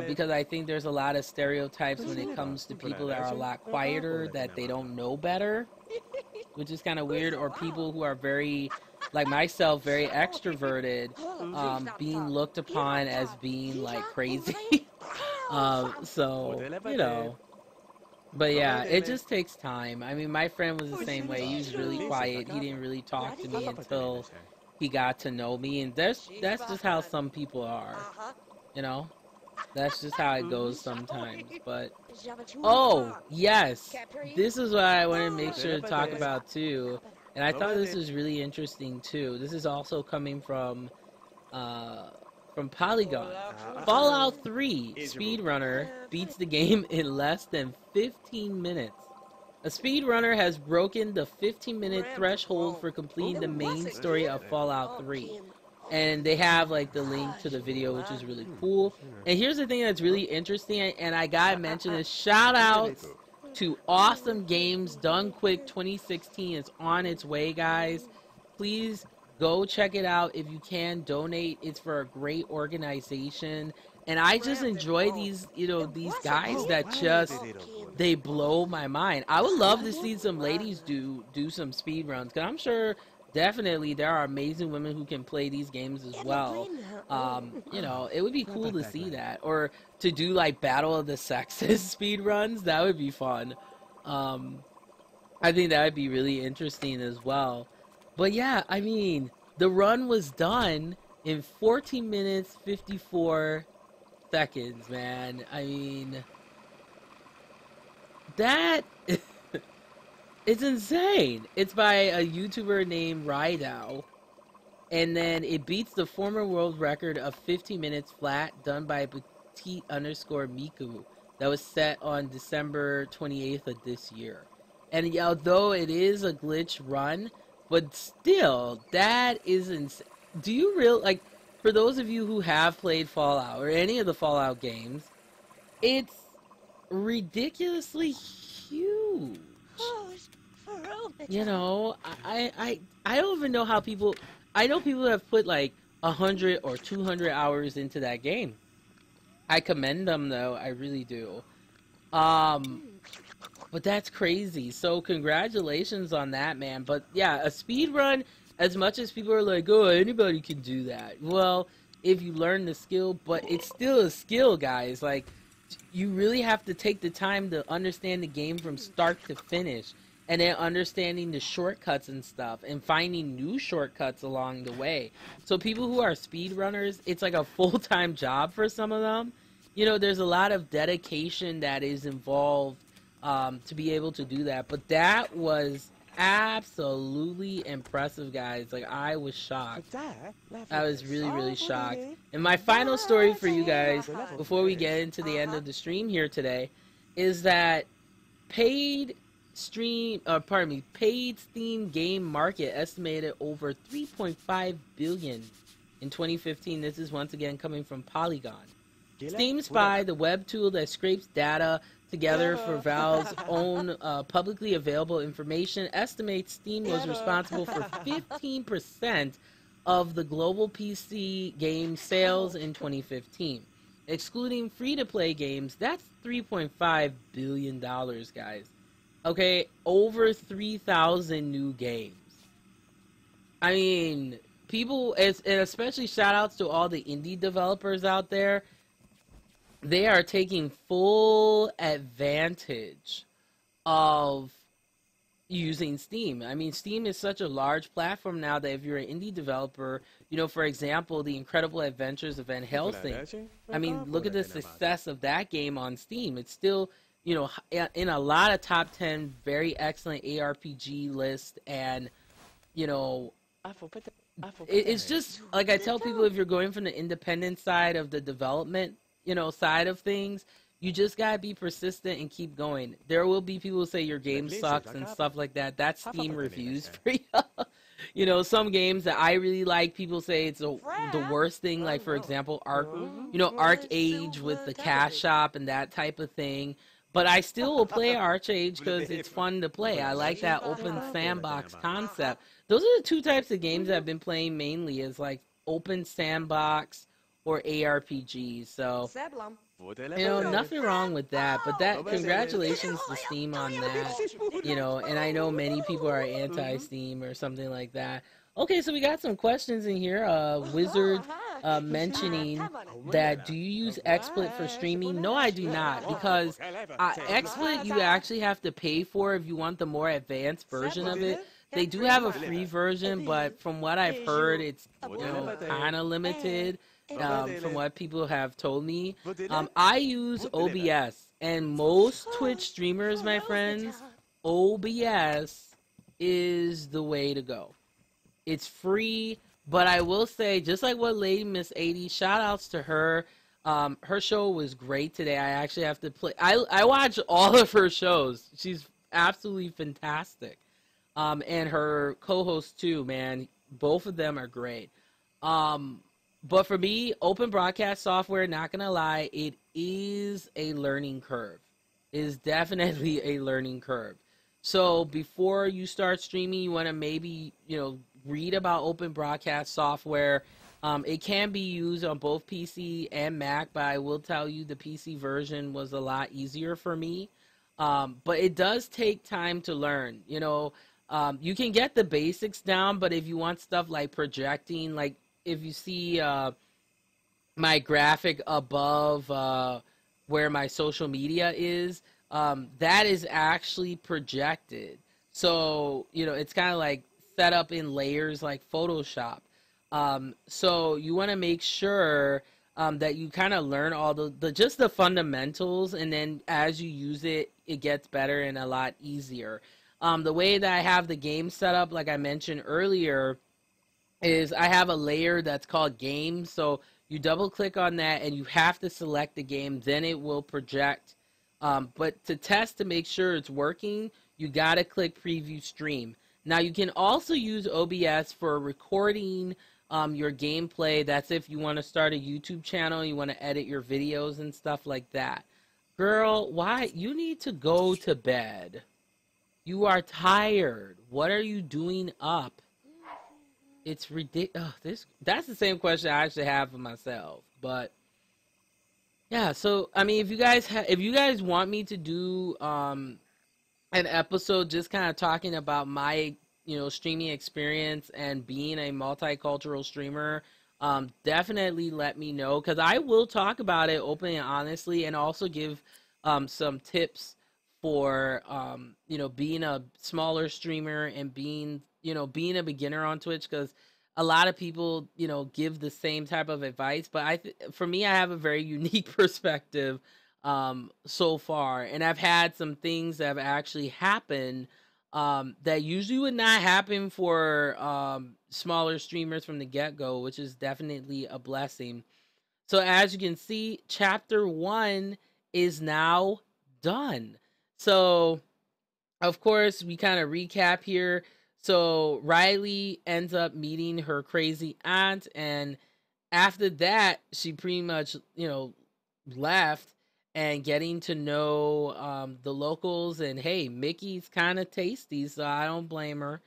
Because I think there's a lot of stereotypes when it comes to people that are a lot quieter, that they don't know better, which is kind of weird, or people who are very, like myself, very extroverted, being looked upon as being like crazy. So, you know, but yeah, it just takes time. I mean, my friend was the same way. He was really quiet. He didn't really talk to me until he got to know me, and that's just how some people are, you know? That's just how it goes sometimes. But oh yes, this is what I want to make sure to talk about too, and I thought this was really interesting too. This is also coming from Polygon. Fallout 3 speedrunner beats the game in less than 15 minutes. A speedrunner has broken the 15-minute threshold for completing the main story of Fallout 3. And they have like the link to the video, which is really cool. And here's the thing that's really interesting, and I gotta mention this: shout outs to Awesome Games Done Quick 2016. It's on its way, guys. Please go check it out if you can. Donate. It's for a great organization. And I just enjoy these, you know, these guys that just, they blow my mind. I would love to see some ladies do some speed runs, because I'm sure definitely there are amazing women who can play these games as well. You know, it would be cool to see that, or to do like Battle of the Sexes speed runs. That would be fun. Um, I think that would be really interesting as well. But yeah, I mean, the run was done in 14 minutes 54 seconds, man. I mean, that it's insane. It's by a YouTuber named Rydao. And then it beats the former world record of 50 minutes flat done by Petite underscore Miku that was set on December 28th of this year. And although it is a glitch run, but still, that is insane. Do you like, for those of you who have played Fallout or any of the Fallout games, it's ridiculously huge. You know, I don't even know how people. I know people have put like 100 or 200 hours into that game. I commend them though, I really do. But that's crazy. So congratulations on that, man. But yeah, a speed run, as much as people are like, oh, anybody can do that. Well, if you learn the skill, but it's still a skill, guys. Like, you really have to take the time to understand the game from start to finish. And then understanding the shortcuts and stuff, and finding new shortcuts along the way. So people who are speedrunners, it's like a full-time job for some of them. You know, there's a lot of dedication that is involved to be able to do that. But that was absolutely impressive, guys. Like, I was shocked. I was really, really shocked. And my final story for you guys, before we get into the end of the stream here today, is that paid Steam game market estimated over 3.5 billion in 2015. This is once again coming from Polygon. Steam Spy, the web tool that scrapes data together for Valve's own publicly available information, estimates Steam was responsible for 15% of the global PC game sales in 2015. Excluding free-to-play games, that's $3.5 billion, guys. Okay, over 3,000 new games. I mean, people, and especially shout-outs to all the indie developers out there, they are taking full advantage of using Steam. I mean, Steam is such a large platform now that if you're an indie developer, you know, for example, The Incredible Adventures of Van Helsing. I mean, look at the success of that game on Steam. It's still, you know, in a lot of top 10 very excellent ARPG lists, and, you know, it's just, like I tell people, if you're going from the independent side of the development, you know, side of things, you just gotta be persistent and keep going. There will be people who say your game sucks and stuff like that. That's Steam reviews for you. You know, some games that I really like, people say it's the worst thing. Like, for example, Arc Age with the cash shop and that type of thing. But I still will play Arc Age because it's fun to play. I like that open sandbox concept. Those are the two types of games that I've been playing mainly, is like open sandbox or ARPGs. So, you know, nothing wrong with that. But that, congratulations to Steam on that. You know, and I know many people are anti-Steam or something like that. Okay, so we got some questions in here. Wizard mentioning that, do you use XSplit for streaming? No, I do not, because XSplit you actually have to pay for if you want the more advanced version of it. They do have a free version, but from what I've heard, it's, you know, kind of limited. From what people have told me. I use OBS, and most Twitch streamers, my friends, OBS is the way to go. It's free, but I will say, just like what Lady Miss 80, shout outs to her. Her show was great today. I actually have to play. I watch all of her shows. She's absolutely fantastic. And her co-host too, man. Both of them are great. But for me, open broadcast software, not going to lie, it is a learning curve. It is definitely a learning curve. So before you start streaming, you want to maybe, you know, read about open broadcast software. It can be used on both PC and Mac, but I will tell you the PC version was a lot easier for me. But it does take time to learn. You know, You can get the basics down, but if you want stuff like projecting, like if you see my graphic above where my social media is, that is actually projected. So, it's kind of like set up in layers like Photoshop. So you want to make sure that you kind of learn all the just the fundamentals, and then as you use it, it gets better and a lot easier. The way that I have the game set up, like I mentioned earlier, is I have a layer that's called game. So you double click on that and you have to select the game, then it will project. But to test to make sure it's working, you got to click preview stream. Now you can also use OBS for recording your gameplay. That's if you want to start a YouTube channel, you want to edit your videos and stuff like that. Girl, why? You need to go to bed. You are tired. What are you doing up? It's ridiculous. That's the same question I actually have for myself. But yeah, so I mean, if you guys want me to do an episode just kind of talking about my streaming experience and being a multicultural streamer, definitely let me know, because I will talk about it openly and honestly, and also give some tips for being a smaller streamer and being a beginner on Twitch, because a lot of people give the same type of advice, but for me, I have a very unique perspective so far, and I've had some things that have actually happened that usually would not happen for smaller streamers from the get-go, which is definitely a blessing. So as you can see, chapter 1 is now done. So of course, we kind of recap here. So Riley ends up meeting her crazy aunt, and after that, she pretty much, left and getting to know the locals. And hey, Mickey's kind of tasty, so I don't blame her.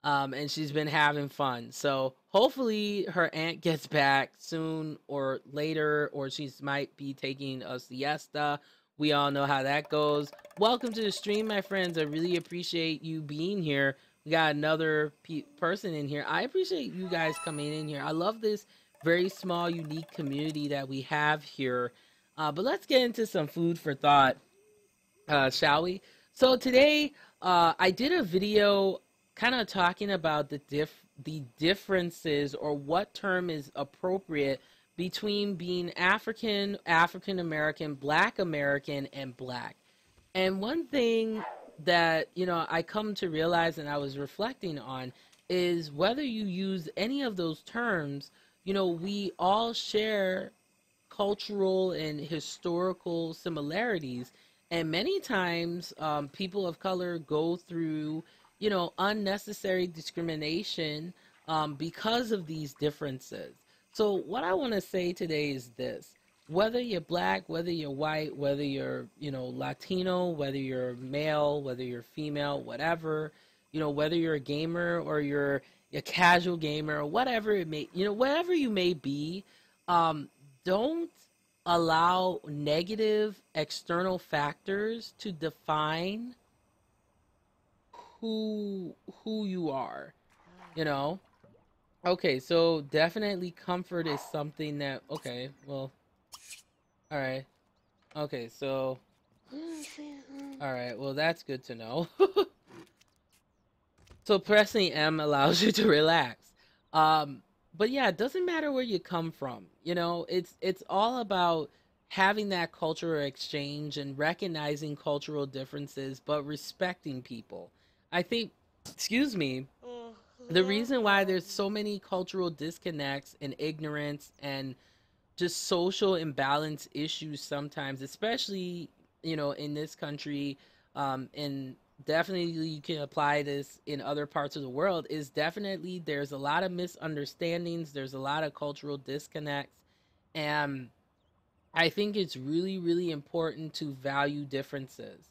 And she's been having fun. So hopefully her aunt gets back soon or later, or she might be taking a siesta. We all know how that goes. Welcome to the stream, my friends. I really appreciate you being here. We got another person in here. I appreciate you guys coming in here. I love this very small, unique community that we have here. But let's get into some food for thought, shall we? So today, I did a video kind of talking about the differences, or what term is appropriate between being African, African American, Black American, and Black. And one thing that, I come to realize and I was reflecting on is whether you use any of those terms, we all share cultural and historical similarities. And many times, people of color go through, unnecessary discrimination because of these differences. So, what I want to say today is this: whether you're black, whether you're white, whether you're, Latino, whether you're male, whether you're female, whatever, whether you're a gamer or you're a casual gamer, or whatever it may, whatever you may be, um, don't allow negative external factors to define who you are, you know? Okay, so definitely comfort is something that, okay, well, all right. Okay, so all right, well, that's good to know. So pressing M allows you to relax. Um, but yeah, it doesn't matter where you come from. It's all about having that cultural exchange and recognizing cultural differences, but respecting people. I think, excuse me, the reason why there's so many cultural disconnects and ignorance and just social imbalance issues sometimes, especially in this country, and definitely you can apply this in other parts of the world, is definitely there's a lot of misunderstandings, there's a lot of cultural disconnects, and I think it's really, really important to value differences.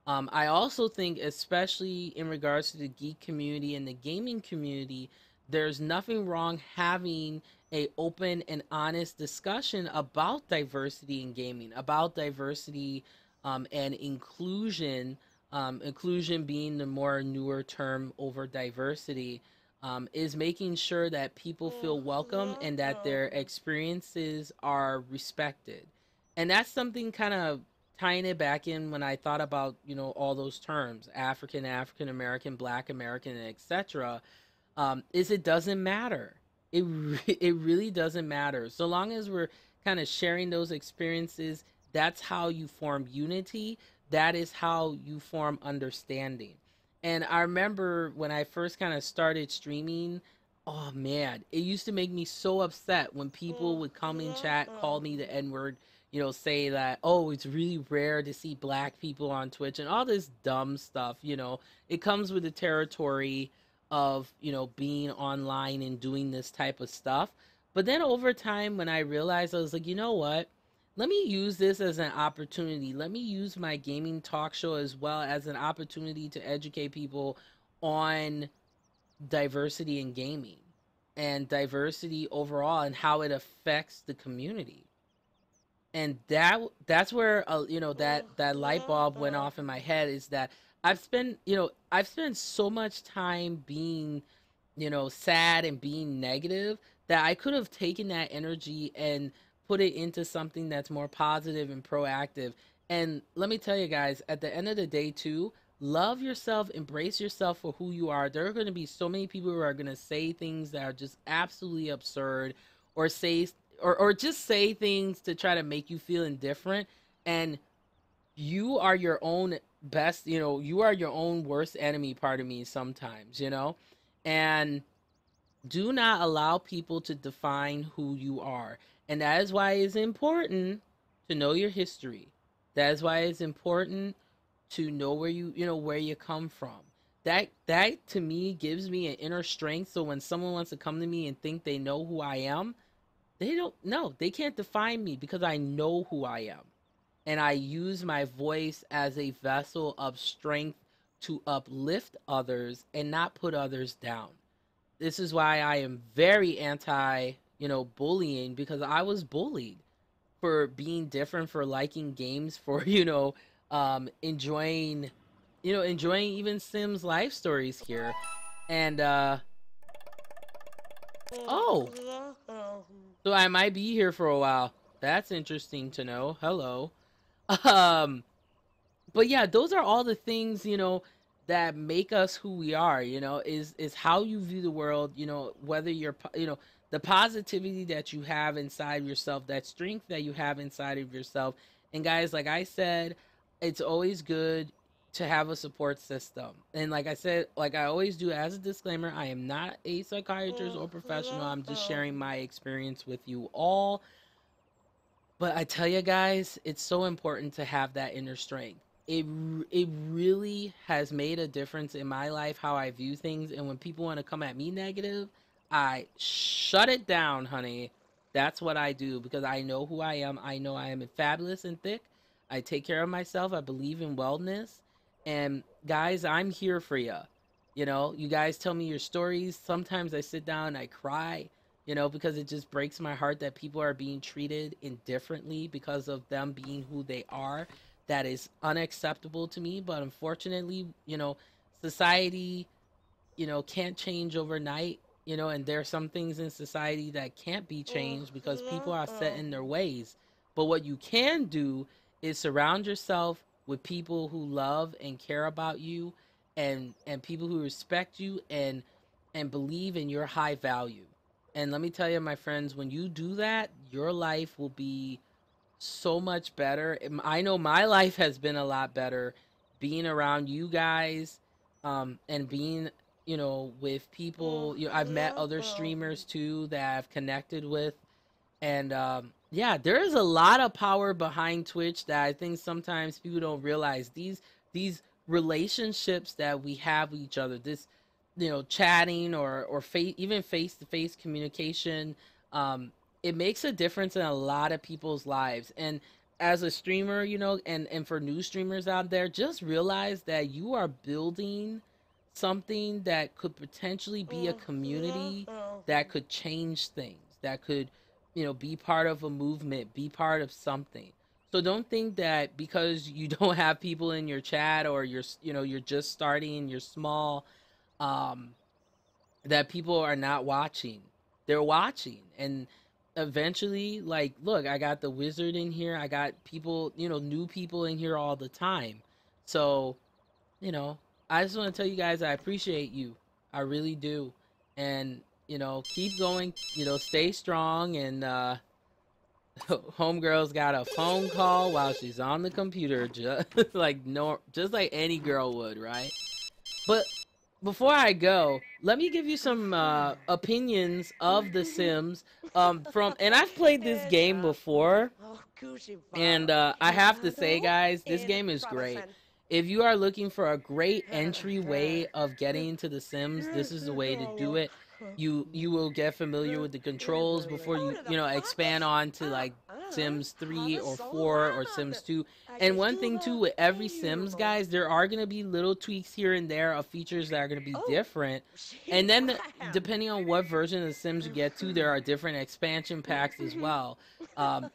I also think, especially in regards to the geek community and the gaming community, there's nothing wrong having a open and honest discussion about diversity in gaming, about diversity and inclusion inclusion being the more newer term over diversity, is making sure that people feel welcome and that their experiences are respected. And that's something kind of tying it back in when I thought about, all those terms, African, African American, Black American, etc. Is it doesn't matter. It really doesn't matter. So long as we're kind of sharing those experiences, that's how you form unity. That is how you form understanding. And I remember when I first kind of started streaming, oh man, it used to make me so upset when people would come in chat, call me the N word, say that, oh, it's really rare to see black people on Twitch and all this dumb stuff. It comes with the territory of, being online and doing this type of stuff. But then over time, when I realized, I was like, you know what? Let me use this as an opportunity. Let me use my gaming talk show as well as an opportunity to educate people on diversity in gaming and diversity overall and how it affects the community. And that's where, that light bulb went off in my head, is that I've spent so much time being, sad and being negative, that I could have taken that energy and put it into something that's more positive and proactive. And let me tell you guys, at the end of the day too, love yourself, embrace yourself for who you are. There are going to be so many people who are going to say things that are just absolutely absurd, or say or just say things to try to make you feel indifferent. And you are your own best, you are your own worst enemy, part of me sometimes. And do not allow people to define who you are. And that is why it's important to know your history. That is why it's important to know where you come from. That to me gives me an inner strength, so when someone wants to come to me and think they know who I am, they don't know. They can't define me because I know who I am. And I use my voice as a vessel of strength to uplift others and not put others down. This is why I am very anti, bullying, because I was bullied for being different, for liking games, for, enjoying even Sims life stories here. And oh, so I might be here for a while. That's interesting to know. Hello. Um, but yeah, those are all the things, that make us who we are. Is how you view the world. Whether the positivity that you have inside of yourself, that strength that you have inside of yourself. And guys, like I said, it's always good to have a support system. And like I said, like I always do, as a disclaimer, I am not a psychiatrist or professional. I'm just sharing my experience with you all. But I tell you guys, it's so important to have that inner strength. It really has made a difference in my life, how I view things. And when people want to come at me negative, I shut it down, honey. That's what I do, because I know who I am. I know I am fabulous and thick. I take care of myself. I believe in wellness. And guys, I'm here for you. You guys tell me your stories. Sometimes I sit down and I cry, because it just breaks my heart that people are being treated indifferently because of them being who they are. That is unacceptable to me. But unfortunately, society, can't change overnight, and there are some things in society that can't be changed because people are set in their ways. But what you can do is surround yourself with people who love and care about you, and people who respect you, and believe in your high value. And let me tell you, my friends, when you do that, your life will be so much better. I know my life has been a lot better being around you guys, and being, with people. I've met other streamers too that I've connected with, and yeah, there is a lot of power behind Twitch that I think sometimes people don't realize. These relationships that we have with each other, this, chatting, or even face to face communication, um, it makes a difference in a lot of people's lives. And as a streamer, and for new streamers out there, just realize that you are building something that could potentially be a community that could change things, that could, be part of a movement, be part of something. So don't think that because you don't have people in your chat, or you're just starting, you're small, um, that people are not watching. They're watching. And eventually, like, look, I got the wizard in here. I got people, new people in here all the time. So, you know, I just want to tell you guys I appreciate you. I really do. And, keep going, stay strong. And homegirl's got a phone call while she's on the computer, just like just like any girl would, right? But before I go, let me give you some opinions of The Sims. And I've played this game before, and I have to say, guys, this game is great. If you are looking for a great entry way of getting into The Sims, this is the way to do it. You will get familiar with the controls before you expand on to like Sims 3 or 4 or Sims 2. And one thing too, with every Sims, guys, there are going to be little tweaks here and there of features that are going to be different. And then depending on what version of the Sims you get to, there are different expansion packs as well.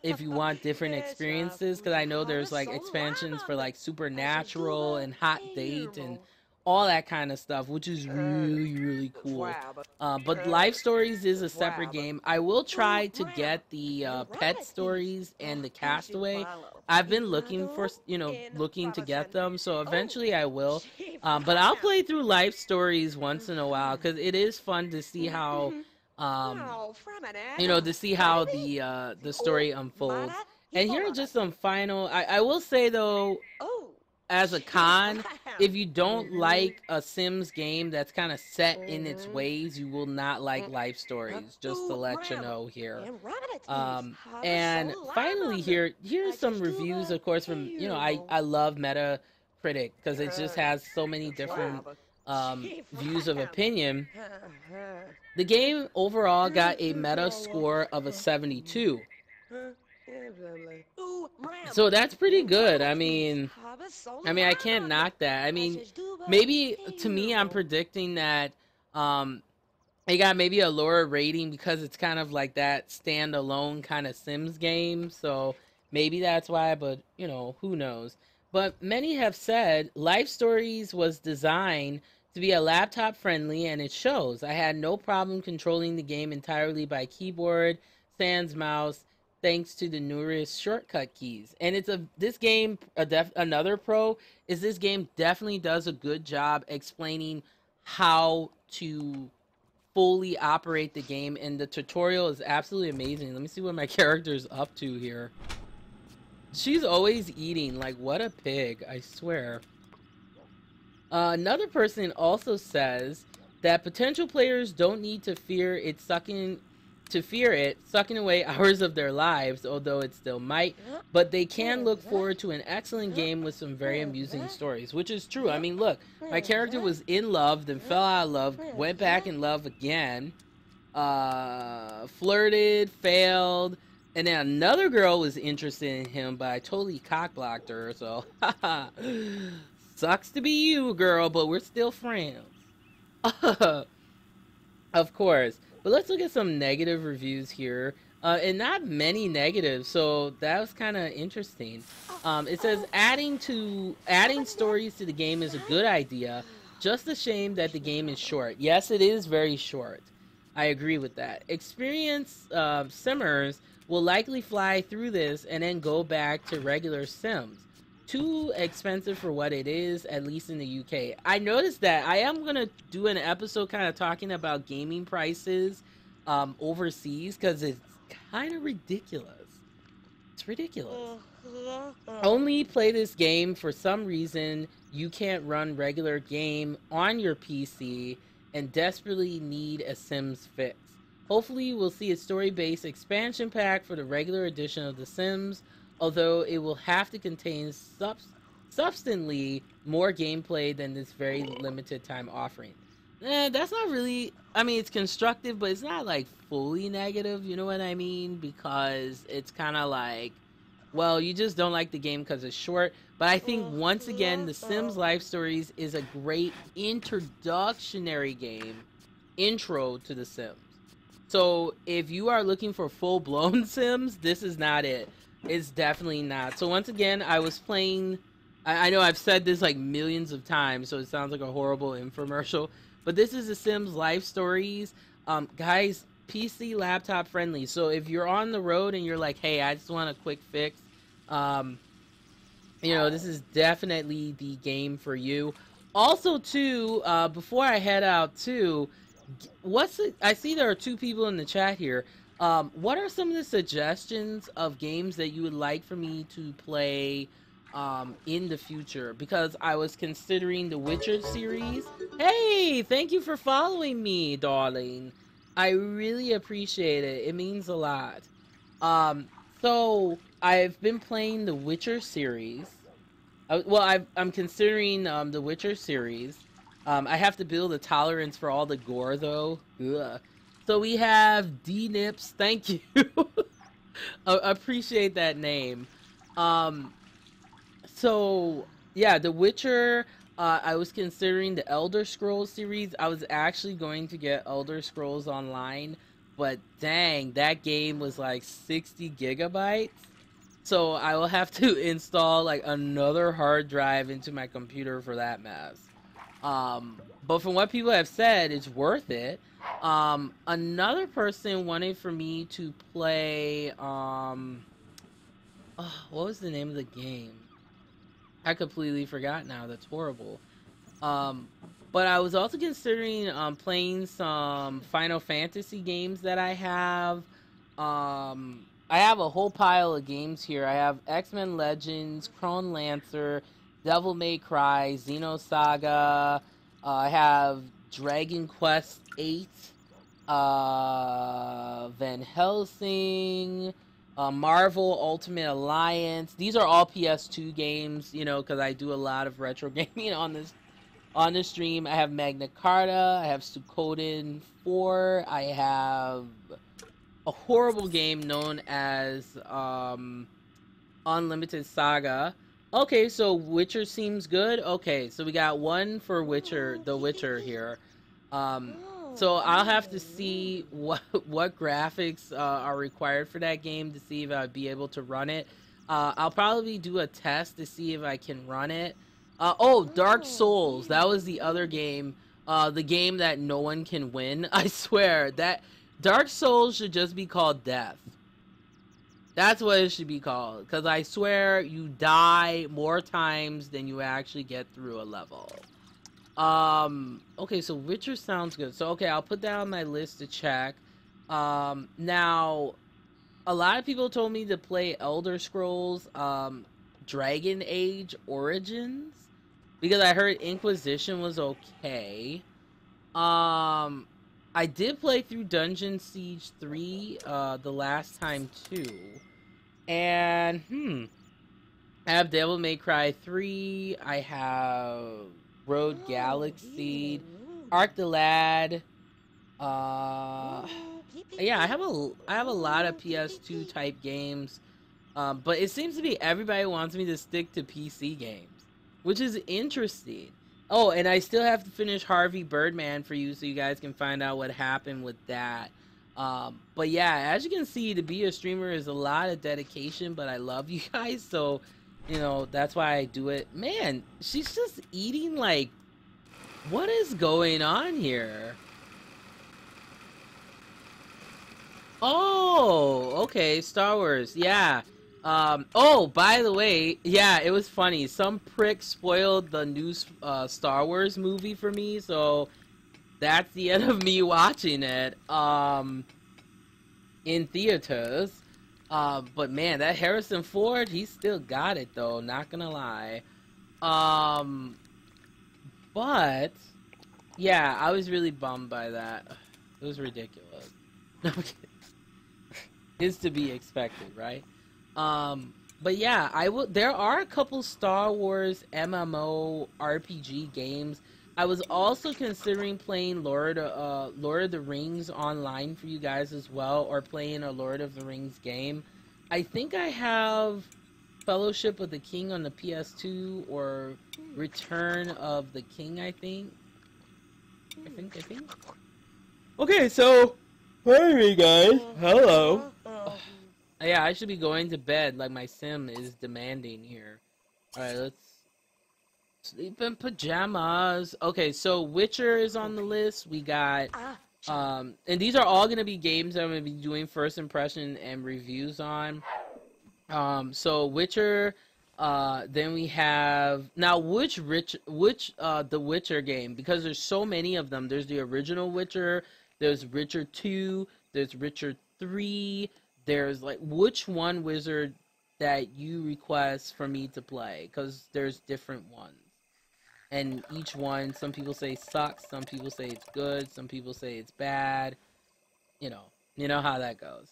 If you want different experiences, because I know there's like expansions for like Supernatural and Hot Date and all that kind of stuff, which is really, really cool. But Life Stories is a separate game. I will try to get the Pet Stories and the Castaway. I've been looking to get them, so eventually I will. But I'll play through Life Stories once in a while, because it is fun to see how, the story unfolds. And here are just some final. I will say though, as a con, if you don't like a Sims game that's kind of set in its ways, you will not like Life Stories, just to let you know here. And finally here's some reviews, of course, from, I love Metacritic, because it just has so many different views of opinion. The game overall got a meta score of a 72. So that's pretty good. I mean, I can't knock that. I mean, maybe to me, I'm predicting that it got maybe a lower rating because it's kind of like that standalone kind of Sims game. So maybe that's why, but who knows? But many have said Life Stories was designed to be a laptop friendly, and it shows. I had no problem controlling the game entirely by keyboard, sans mouse, thanks to the numerous shortcut keys. And another pro is this game definitely does a good job explaining how to fully operate the game, and the tutorial is absolutely amazing. Let me see what my character is up to here. She's always eating, like, what a pig, I swear. Another person also says that potential players don't need to fear it sucking away hours of their lives, although it still might, but they can look forward to an excellent game with some very amusing stories, which is true. I mean, look, my character was in love, then fell out of love, went back in love again, flirted, failed, and then another girl was interested in him, but I totally cock-blocked her, so sucks to be you, girl, but we're still friends. Of course. But let's look at some negative reviews here. And not many negatives, so that was kind of interesting. It says adding stories to the game is a good idea. Just a shame that the game is short. Yes, it is very short. I agree with that. Experienced simmers will likely fly through this and then go back to regular Sims. Too expensive for what it is, at least in the UK. I noticed that. I am going to do an episode kind of talking about gaming prices overseas, because it's kind of ridiculous. It's ridiculous. Only play this game for some reason you can't run regular game on your PC and desperately need a Sims fix. Hopefully we'll see a story-based expansion pack for the regular edition of The Sims, although it will have to contain substantially more gameplay than this very limited time offering. That's not really, I mean, it's constructive, but it's not like fully negative, you know what I mean? Because it's kind of like, well, you just don't like the game because it's short. But I think, once again, The Sims Life Stories is a great introductionary game, intro to The Sims. So if you are looking for full-blown Sims, this is not it. It's definitely not. So once again, I was playing. I know I've said this like millions of times, so it sounds like a horrible infomercial. But this is The Sims Life Stories. Guys, PC laptop friendly. So if you're on the road and you're like, hey, I just want a quick fix, um, this is definitely the game for you. Also, too, before I head out, too, I see there are two people in the chat here. What are some of the suggestions of games that you would like for me to play in the future? Because I was considering the Witcher series. Hey, thank you for following me, darling. I really appreciate it. It means a lot. Um, so I've been playing the Witcher series. I'm considering the Witcher series. I have to build a tolerance for all the gore, though. Ugh. So we have D-Nips. Thank you. Appreciate that name. Um, so, yeah, The Witcher. I was considering the Elder Scrolls series. I was actually going to get Elder Scrolls Online, but dang, that game was like 60 gigabytes. So I will have to install like another hard drive into my computer for that mess. But from what people have said, it's worth it. Another person wanted for me to play, what was the name of the game? I completely forgot now. That's horrible. Um, but I was also considering playing some Final Fantasy games that I have. I have a whole pile of games here. I have X-Men Legends, Clone Lancer, Devil May Cry, Xenosaga. I have Dragon Quest 8, Van Helsing, Marvel Ultimate Alliance. These are all PS2 games, because I do a lot of retro gaming on the stream. I have Magna Carta. I have Suikoden 4. I have a horrible game known as Unlimited Saga. Okay, so Witcher seems good. Okay, so we got one for Witcher, The Witcher here. So I'll have to see what graphics are required for that game to see if I'd be able to run it. I'll probably do a test to see if I can run it. Dark Souls. That was the other game. The game that no one can win. I swear that Dark Souls should just be called Death. That's what it should be called. Because I swear you die more times than you actually get through a level. Okay, so Witcher sounds good. So, okay, I'll put that on my list to check. Now, a lot of people told me to play Elder Scrolls, Dragon Age Origins. Because I heard Inquisition was okay. I did play through Dungeon Siege 3 the last time too. And I have Devil May Cry 3, I have Road Galaxy, Arc the Lad. Yeah, I have a lot of PS2 type games. But it seems to be everybody wants me to stick to PC games, which is interesting. Oh, and I still have to finish Harvey Birdman for you so you guys can find out what happened with that. But yeah, as you can see, to be a streamer is a lot of dedication, but I love you guys, so, that's why I do it. Man, she's just eating like, what is going on here? Oh, okay, Star Wars, yeah. By the way, yeah, it was funny. Some prick spoiled the new Star Wars movie for me, so that's the end of me watching it, in theaters. But man, that Harrison Ford, he still got it though, not gonna lie. But, yeah, I was really bummed by that. It was ridiculous. No, I'm kidding. It's to be expected, right? But yeah, there are a couple Star Wars MMO RPG games. I was also considering playing Lord of the Rings online for you guys as well, or playing a Lord of the Rings game. I think I have Fellowship of the King on the PS2, or Return of the King, I think. Okay, so, pardon me guys. Hello. Yeah, I should be going to bed like my sim is demanding here. Alright, let's sleep in pajamas. Okay, so Witcher is on the list. We got and these are all gonna be games that I'm gonna be doing first impression and reviews on. So Witcher, then we have now which the Witcher game, because there's so many of them. There's the original Witcher, there's Witcher 2, there's Witcher 3, there's like which one wizard that you request for me to play, because there's different ones. And each one, some people say sucks, some people say it's good, some people say it's bad. You know, you know how that goes.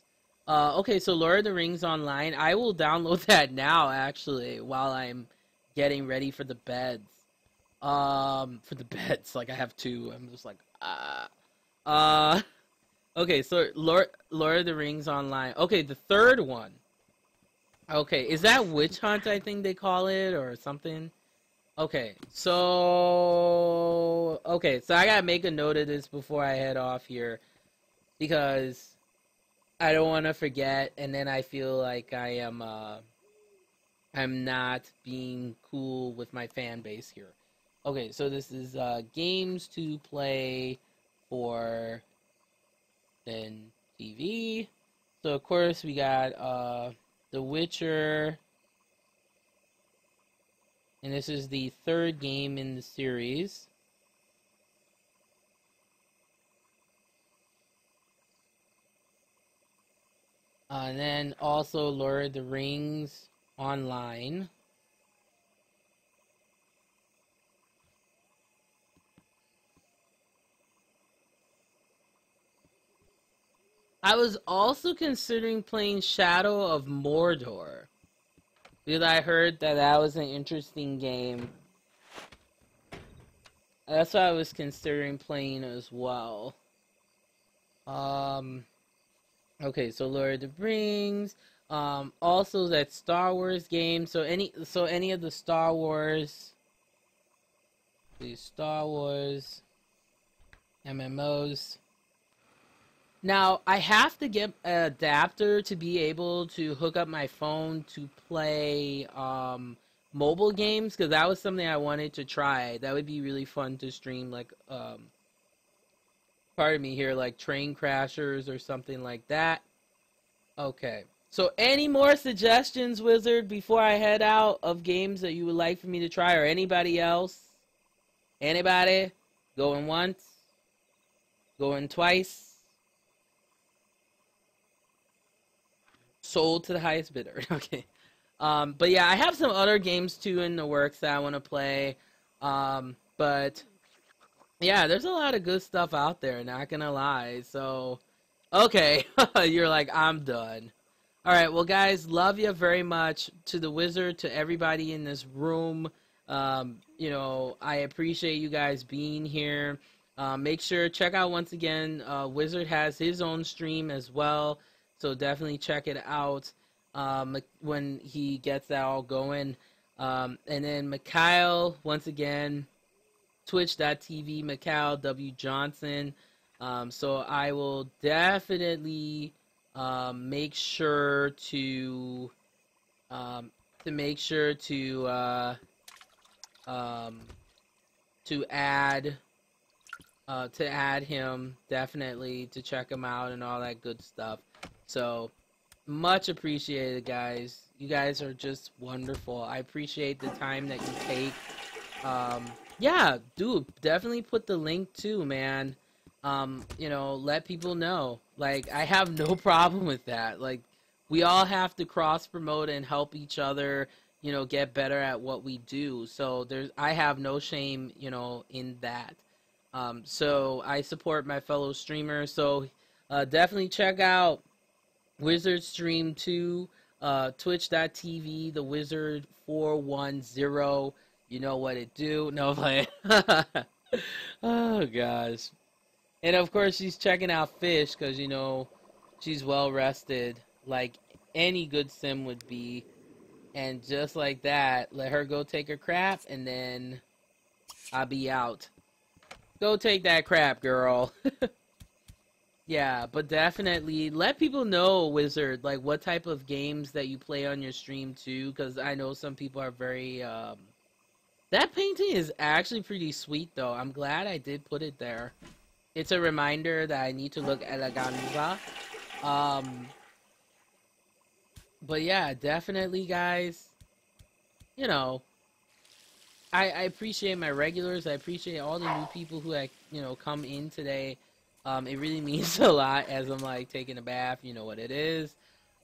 Okay, so Lord of the Rings Online. I will download that now, actually, while I'm getting ready for the beds. For the beds, like I have two. I'm just like, ah. Okay, so Lord of the Rings Online. Okay, the third one. Okay, is that Witch Hunt? I think they call it, or something. Okay, so I gotta make a note of this before I head off here, because I don't want to forget, and then I feel like I'm not being cool with my fan base here. Okay, so this is games to play for then TV. So of course we got The Witcher, and this is the third game in the series. And then also Lord of the Rings Online. I was also considering playing Shadow of Mordor, because I heard that that was an interesting game. That's what I was considering playing as well. Okay, so Lord of the Rings. Also that Star Wars game. So any of the Star Wars, these Star Wars MMOs. Now I have to get an adapter to be able to hook up my phone to play mobile games, because that was something I wanted to try. That would be really fun to stream, like pardon me here, like Train Crashers or something like that. Okay. So any more suggestions, Wizard, before I head out, of games that you would like for me to try, or anybody else? Anybody? Going once? Going twice? Sold to the highest bidder. Okay. But yeah, I have some other games too in the works that I want to play. But yeah, there's a lot of good stuff out there, not gonna lie. So, okay, you're like, I'm done. All right, well, guys, love you very much. To the Wizard, to everybody in this room, you know, I appreciate you guys being here. Make sure, check out once again, Wizard has his own stream as well, so definitely check it out when he gets that all going. And then Mikhail, once again, twitch.tv, Mikhail W. Johnson. So I will definitely make sure to make sure to add him, definitely, to check him out and all that good stuff. So much appreciated, guys. You guys are just wonderful. I appreciate the time that you take. Yeah, dude, definitely put the link too, man. You know, let people know. Like, I have no problem with that. Like, we all have to cross promote and help each other, you know, get better at what we do. So I have no shame, you know, in that. So I support my fellow streamers. So definitely check out Wizard Stream 2, twitch.tv, the Wizard 410. You know what it do. No, play. Oh, gosh. And of course, she's checking out Fish because, you know, she's well rested, like any good sim would be. And just like that, let her go take her crap, and then I'll be out. Go take that crap, girl. Yeah, but definitely let people know, Wizard, like what type of games that you play on your stream too, because I know some people are very that painting is actually pretty sweet though. I'm glad I did put it there. It's a reminder that I need to look eleganza. Um but yeah, definitely guys, you know, I appreciate my regulars. I appreciate all the new people who come in today. It really means a lot as I'm like taking a bath. You know what it is.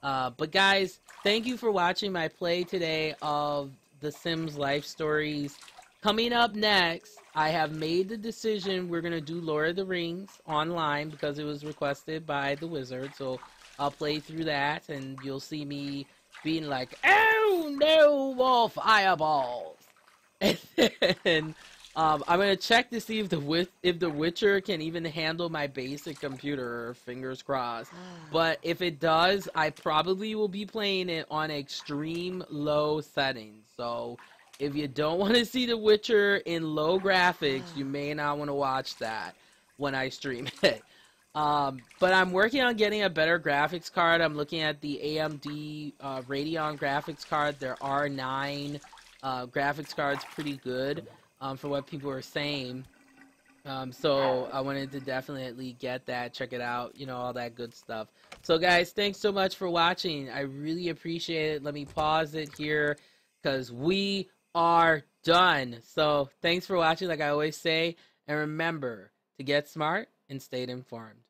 But guys, thank you for watching my play today of The Sims Life Stories. Coming up next, I have made the decision we're gonna do Lord of the Rings online because it was requested by the wizard. So I'll play through that, and you'll see me being like, "Oh no, more fireballs!" And then I'm gonna check to see if the Witcher can even handle my basic computer. Fingers crossed. But if it does, I probably will be playing it on extreme low settings. So if you don't want to see the Witcher in low graphics, you may not want to watch that when I stream it. But I'm working on getting a better graphics card. I'm looking at the AMD Radeon graphics card. There are 9 graphics cards, pretty good for what people are saying. So I wanted to definitely get that, check it out, all that good stuff. So guys, thanks so much for watching. I really appreciate it. Let me pause it here because we are done. So thanks for watching, like I always say, and remember to get smart and stay informed.